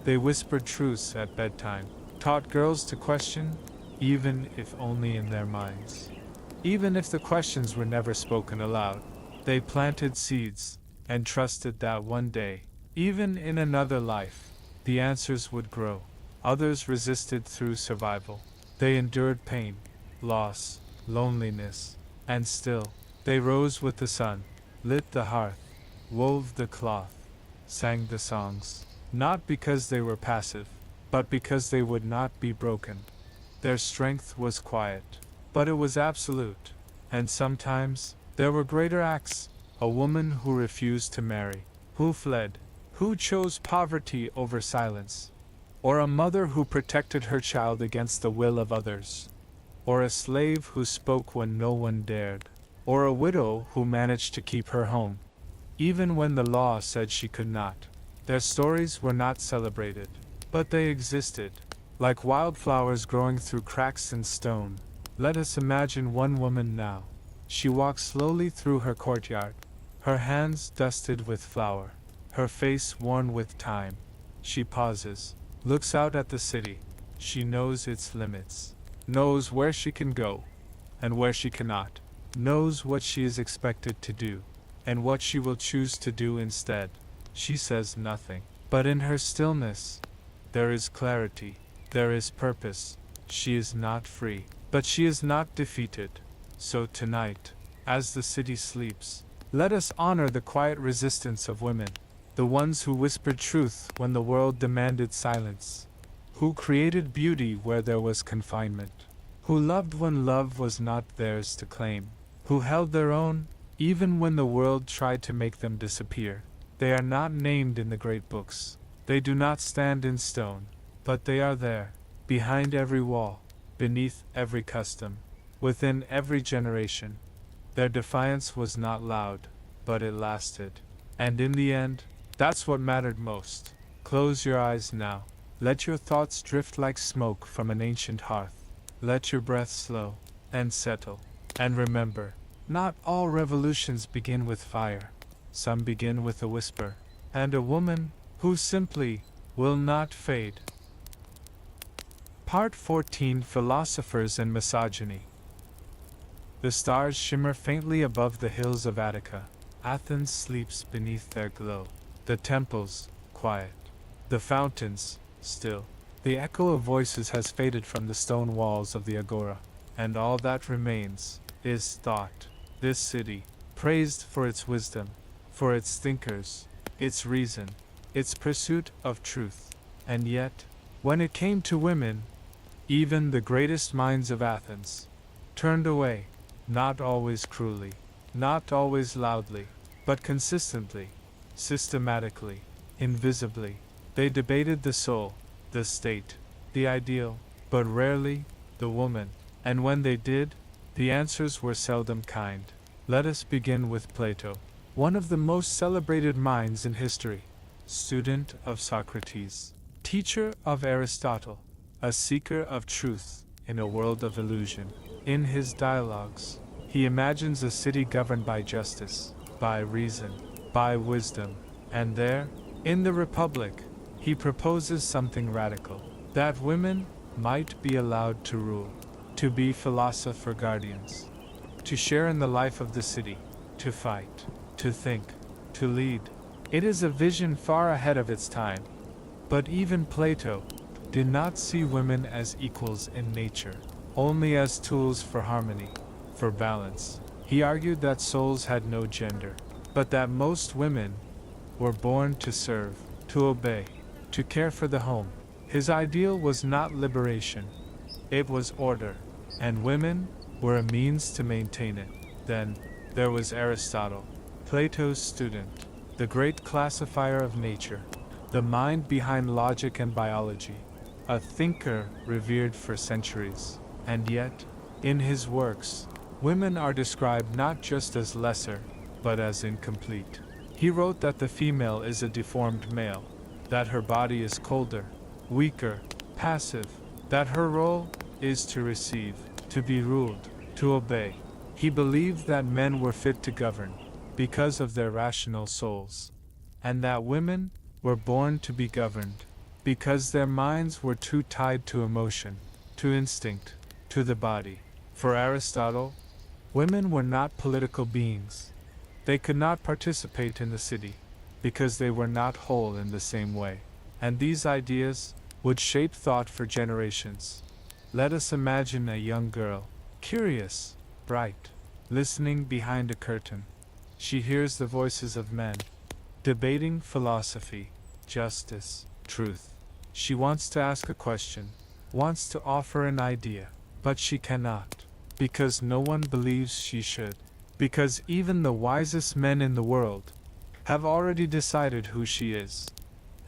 They whispered truths at bedtime, taught girls to question, even if only in their minds. Even if the questions were never spoken aloud, they planted seeds and trusted that one day, even in another life, the answers would grow. Others resisted through survival. They endured pain, loss, loneliness, and still, they rose with the sun, lit the hearth, wove the cloth, sang the songs, not because they were passive, but because they would not be broken. Their strength was quiet, but it was absolute, and sometimes, there were greater acts. A woman who refused to marry, who fled, who chose poverty over silence, or a mother who protected her child against the will of others, or a slave who spoke when no one dared, or a widow who managed to keep her home, even when the law said she could not. Their stories were not celebrated, but they existed, like wildflowers growing through cracks in stone. Let us imagine one woman now. She walks slowly through her courtyard, her hands dusted with flour, her face worn with time. She pauses, looks out at the city. She knows its limits, knows where she can go, and where she cannot, knows what she is expected to do, and what she will choose to do instead. She says nothing, but in her stillness, there is clarity, there is purpose. She is not free, but she is not defeated. So tonight, as the city sleeps, let us honor the quiet resistance of women, the ones who whispered truth when the world demanded silence, who created beauty where there was confinement, who loved when love was not theirs to claim, who held their own, even when the world tried to make them disappear. They are not named in the great books. They do not stand in stone, but they are there, behind every wall, beneath every custom, within every generation. Their defiance was not loud, but it lasted. And in the end, that's what mattered most. Close your eyes now. Let your thoughts drift like smoke from an ancient hearth. Let your breath slow and settle. And remember, not all revolutions begin with fire. Some begin with a whisper, and a woman who simply will not fade. Part 14: Philosophers and Misogyny. The stars shimmer faintly above the hills of Attica. Athens sleeps beneath their glow. The temples, quiet. The fountains, still. The echo of voices has faded from the stone walls of the agora, and all that remains is thought. This city, praised for its wisdom, for its thinkers, its reason, its pursuit of truth. And yet, when it came to women, even the greatest minds of Athens turned away. Not always cruelly, not always loudly, but consistently, systematically, invisibly. They debated the soul, the state, the ideal, but rarely the woman. And when they did, the answers were seldom kind. Let us begin with Plato, one of the most celebrated minds in history, student of Socrates, teacher of Aristotle, a seeker of truth in a world of illusion. In his dialogues, he imagines a city governed by justice, by reason, by wisdom, and there, in the Republic, he proposes something radical, that women might be allowed to rule, to be philosopher guardians, to share in the life of the city, to fight, to think, to lead. It is a vision far ahead of its time. But even Plato did not see women as equals in nature, only as tools for harmony, for balance. He argued that souls had no gender, but that most women were born to serve, to obey, to care for the home. His ideal was not liberation, it was order, and women were a means to maintain it. Then, There was Aristotle, Plato's student, the great classifier of nature, the mind behind logic and biology, a thinker revered for centuries. And yet, in his works, women are described not just as lesser, but as incomplete. He wrote that the female is a deformed male, that her body is colder, weaker, passive, that her role is to receive, to be ruled, to obey. He believed that men were fit to govern, because of their rational souls, and that women were born to be governed, because their minds were too tied to emotion, to instinct, to the body. For Aristotle, women were not political beings. They could not participate in the city, because they were not whole in the same way. And these ideas would shape thought for generations. Let us imagine a young girl, curious, bright, listening behind a curtain. She hears the voices of men, debating philosophy, justice, truth. She wants to ask a question, wants to offer an idea, but she cannot, because no one believes she should, because even the wisest men in the world have already decided who she is.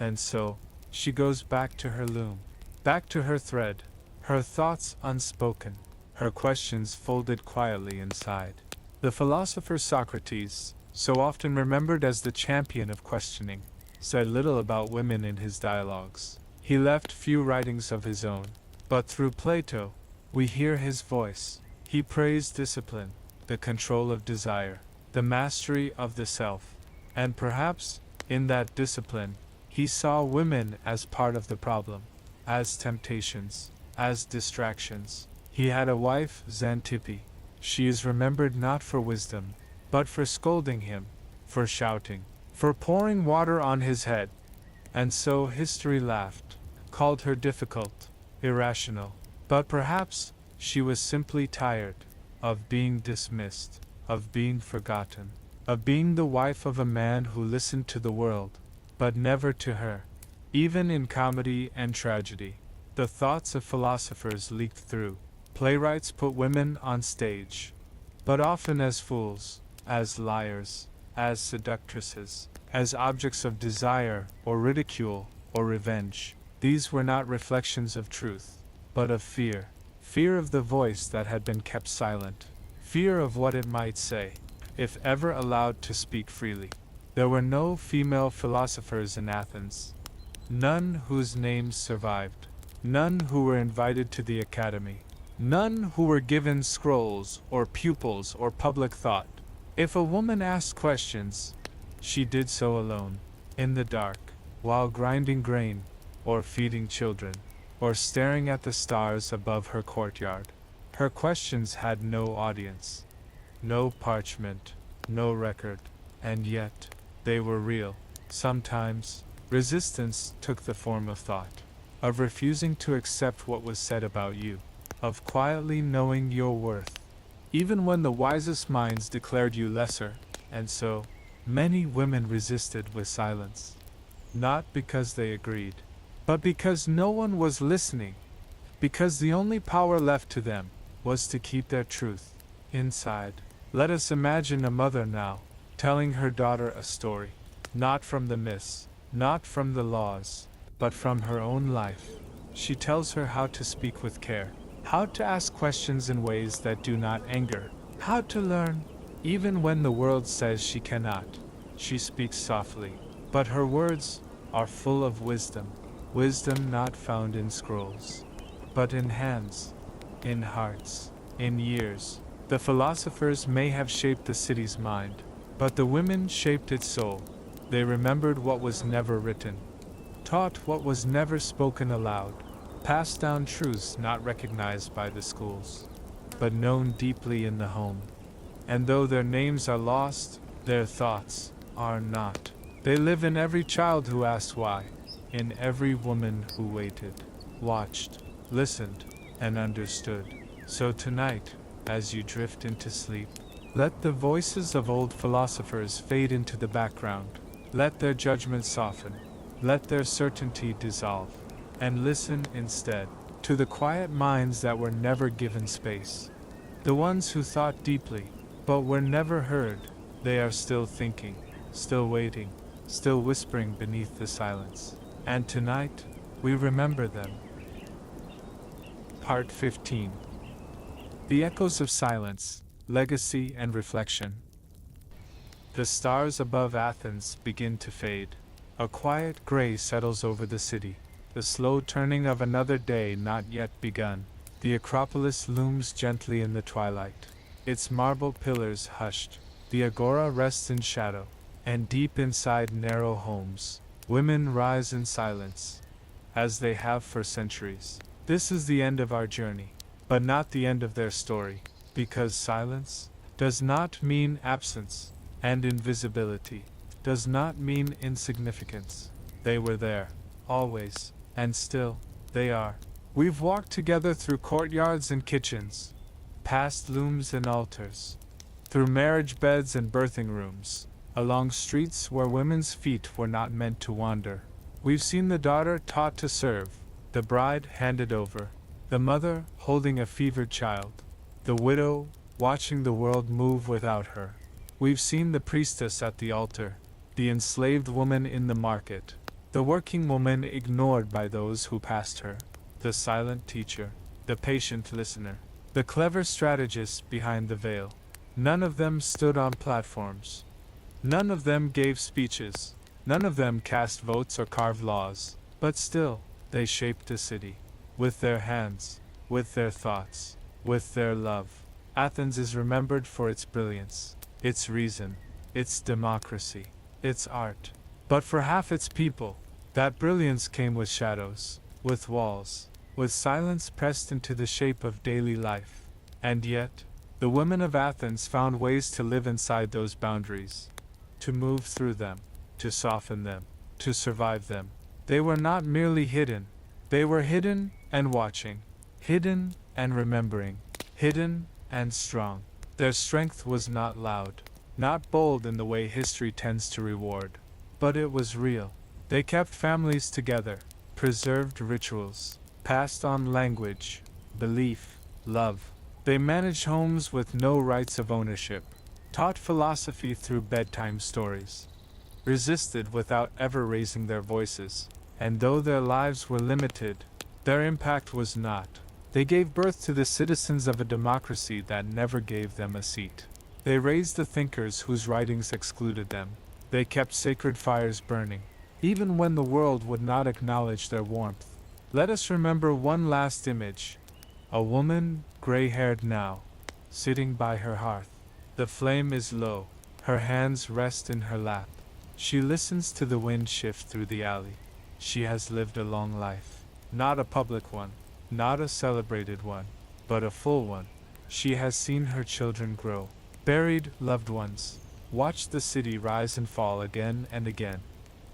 And so, she goes back to her loom, back to her thread, her thoughts unspoken, her questions folded quietly inside. The philosopher Socrates, so often remembered as the champion of questioning, said little about women in his dialogues. He left few writings of his own, but through Plato, we hear his voice. He praised discipline, the control of desire, the mastery of the self, and perhaps, in that discipline, he saw women as part of the problem, as temptations, as distractions. He had a wife, Xantippe. She is remembered not for wisdom, but for scolding him, for shouting, for pouring water on his head. And so history laughed, called her difficult, irrational. But perhaps she was simply tired of being dismissed, of being forgotten, of being the wife of a man who listened to the world, but never to her. Even in comedy and tragedy, the thoughts of philosophers leaked through. Playwrights put women on stage, but often as fools, as liars, as seductresses, as objects of desire or ridicule or revenge. These were not reflections of truth, but of fear. Fear of the voice that had been kept silent. Fear of what it might say, if ever allowed to speak freely. There were no female philosophers in Athens. None whose names survived. None who were invited to the academy. None who were given scrolls or pupils or public thought. If a woman asked questions, she did so alone, in the dark, while grinding grain, or feeding children, or staring at the stars above her courtyard. Her questions had no audience, no parchment, no record, and yet they were real. Sometimes, resistance took the form of thought, of refusing to accept what was said about you, of quietly knowing your worth, even when the wisest minds declared you lesser. And so, many women resisted with silence, not because they agreed, but because no one was listening, because the only power left to them was to keep their truth inside. Let us imagine a mother now, telling her daughter a story, not from the myths, not from the laws, but from her own life. She tells her how to speak with care, how to ask questions in ways that do not anger, how to learn, even when the world says she cannot. She speaks softly, but her words are full of wisdom, wisdom not found in scrolls, but in hands, in hearts, in years. The philosophers may have shaped the city's mind, but the women shaped its soul. They remembered what was never written, taught what was never spoken aloud, passed down truths not recognized by the schools, but known deeply in the home. And though their names are lost, their thoughts are not. They live in every child who asked why, in every woman who waited, watched, listened, and understood. So tonight, as you drift into sleep, let the voices of old philosophers fade into the background. Let their judgment soften. Let their certainty dissolve. And listen instead to the quiet minds that were never given space. The ones who thought deeply, but were never heard. They are still thinking, still waiting, still whispering beneath the silence. And tonight, we remember them. Part 15. The Echoes of Silence, Legacy and Reflection. The stars above Athens begin to fade. A quiet gray settles over the city, the slow turning of another day not yet begun. The Acropolis looms gently in the twilight, its marble pillars hushed. The agora rests in shadow, and deep inside narrow homes, women rise in silence, as they have for centuries. This is the end of our journey, but not the end of their story, because silence does not mean absence, and invisibility does not mean insignificance. They were there, always, and still, they are. We've walked together through courtyards and kitchens, past looms and altars, through marriage beds and birthing rooms, along streets where women's feet were not meant to wander. We've seen the daughter taught to serve, the bride handed over, the mother holding a fevered child, the widow watching the world move without her. We've seen the priestess at the altar, the enslaved woman in the market, the working woman ignored by those who passed her, the silent teacher, the patient listener, the clever strategist behind the veil. None of them stood on platforms. None of them gave speeches. None of them cast votes or carved laws. But still, they shaped a city. With their hands, with their thoughts, with their love. Athens is remembered for its brilliance, its reason, its democracy, its art. But for half its people, that brilliance came with shadows, with walls, with silence pressed into the shape of daily life. And yet, the women of Athens found ways to live inside those boundaries, to move through them, to soften them, to survive them. They were not merely hidden, they were hidden and watching, hidden and remembering, hidden and strong. Their strength was not loud, not bold in the way history tends to reward, but it was real. They kept families together, preserved rituals, passed on language, belief, love. They managed homes with no rights of ownership, taught philosophy through bedtime stories, resisted without ever raising their voices, and though their lives were limited, their impact was not. They gave birth to the citizens of a democracy that never gave them a seat. They raised the thinkers whose writings excluded them. They kept sacred fires burning, even when the world would not acknowledge their warmth. Let us remember one last image. A woman, gray-haired now, sitting by her hearth. The flame is low, her hands rest in her lap. She listens to the wind shift through the alley. She has lived a long life, not a public one, not a celebrated one, but a full one. She has seen her children grow, buried loved ones, watched the city rise and fall again and again.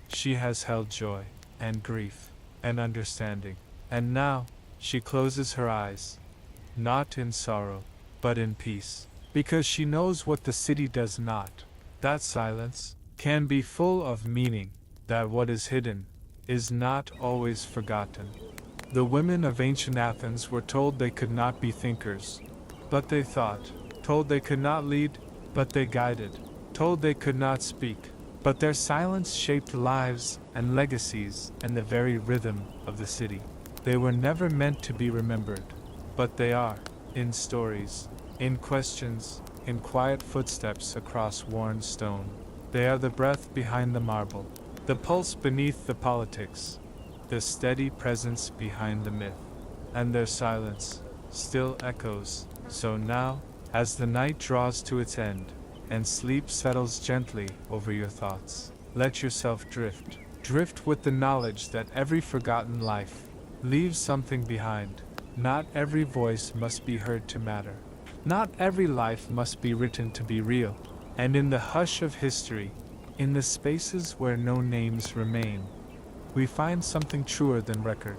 She has held joy, and grief, and understanding, and now, she closes her eyes, not in sorrow, but in peace, because she knows what the city does not. That silence can be full of meaning, that what is hidden is not always forgotten. The women of ancient Athens were told they could not be thinkers, but they thought, told they could not lead, but they guided, told they could not speak, but their silence shaped lives and legacies and the very rhythm of the city. They were never meant to be remembered, but they are, in stories, in questions, in quiet footsteps across worn stone. They are the breath behind the marble, the pulse beneath the politics, the steady presence behind the myth, and their silence still echoes. So now, as the night draws to its end, and sleep settles gently over your thoughts, let yourself drift. Drift with the knowledge that every forgotten life leaves something behind. Not every voice must be heard to matter. Not every life must be written to be real. And in the hush of history, in the spaces where no names remain, we find something truer than record.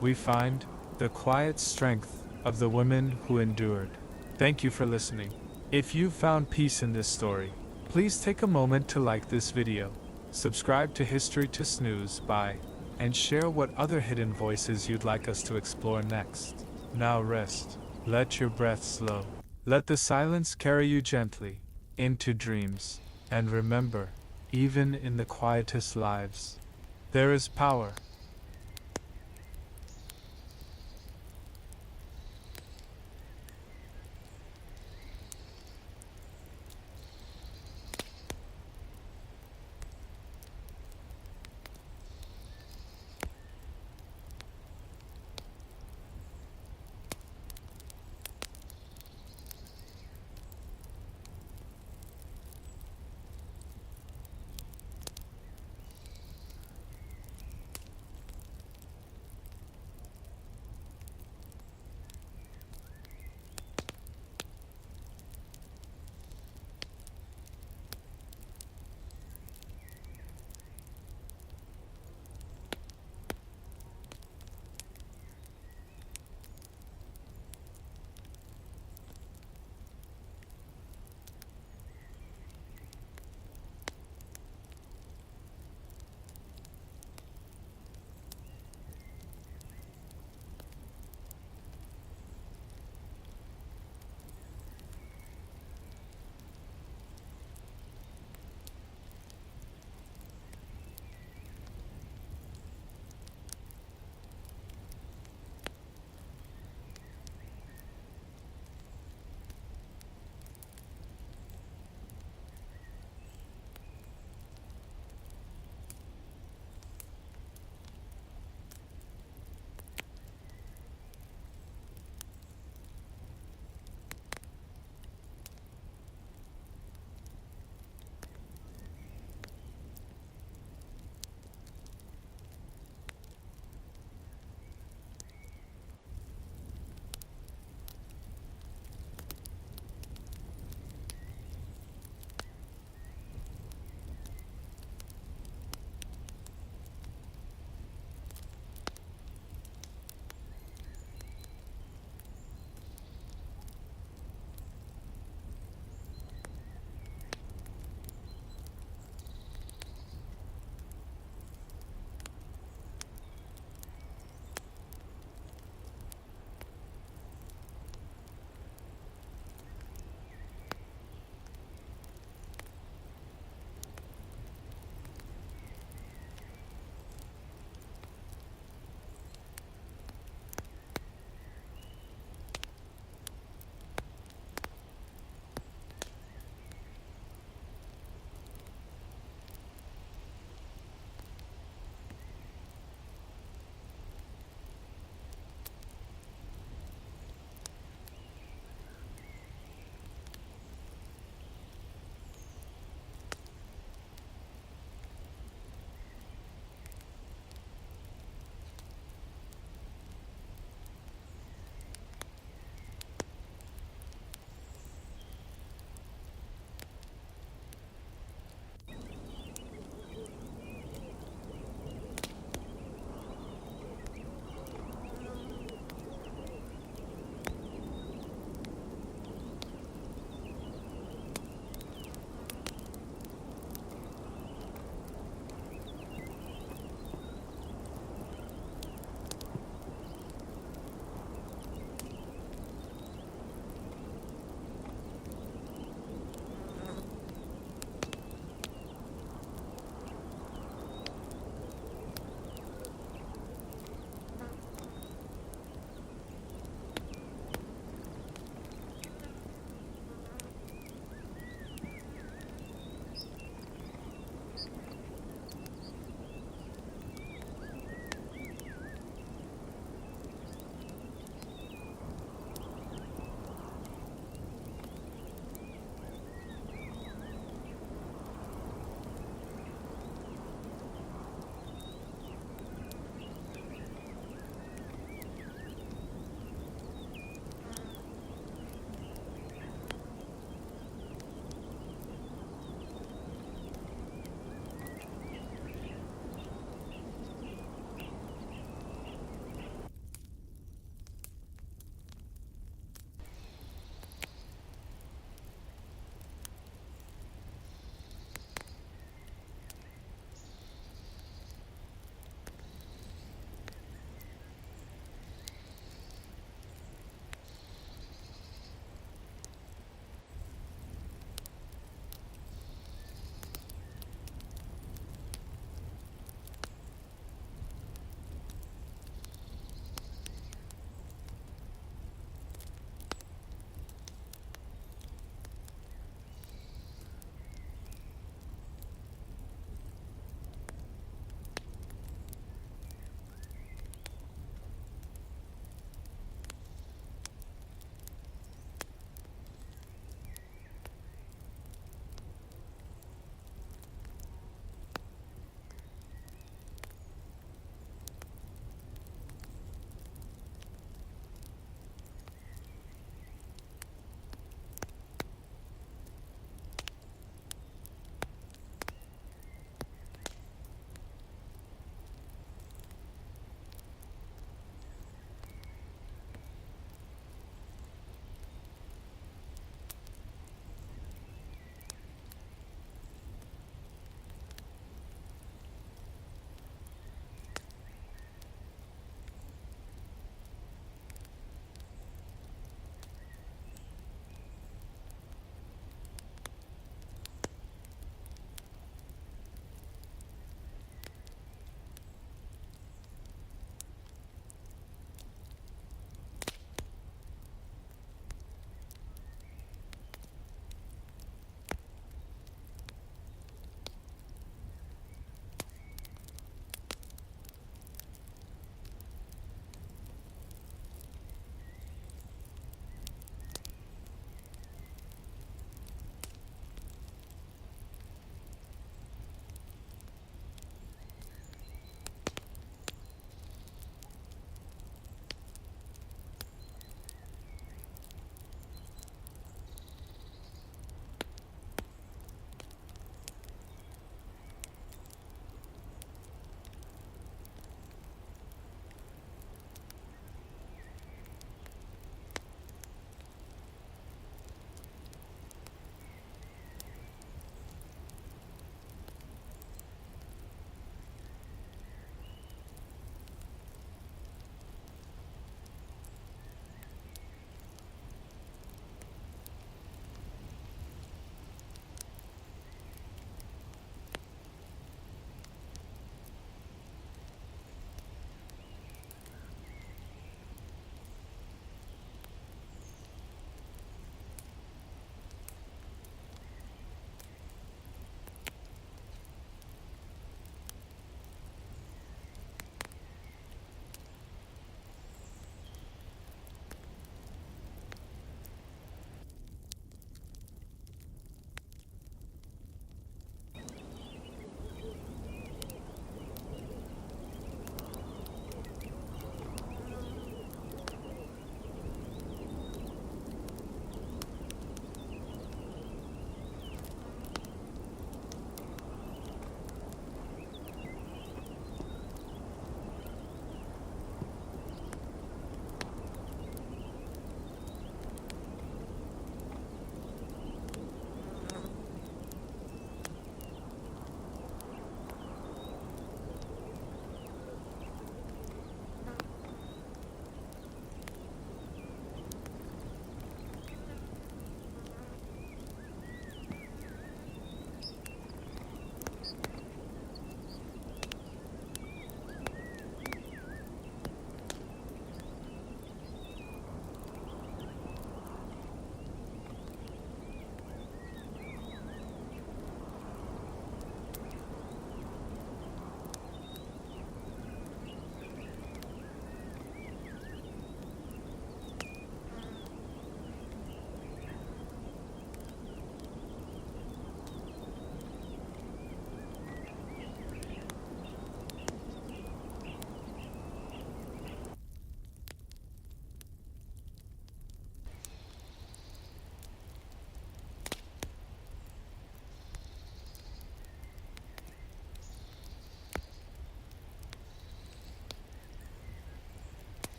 We find the quiet strength of the women who endured. Thank you for listening. If you found peace in this story, please take a moment to like this video, subscribe to History to Snooze by, and share what other hidden voices you'd like us to explore next. Now rest, let your breath slow, Let the silence carry you gently into dreams, and remember, even in the quietest lives, there is power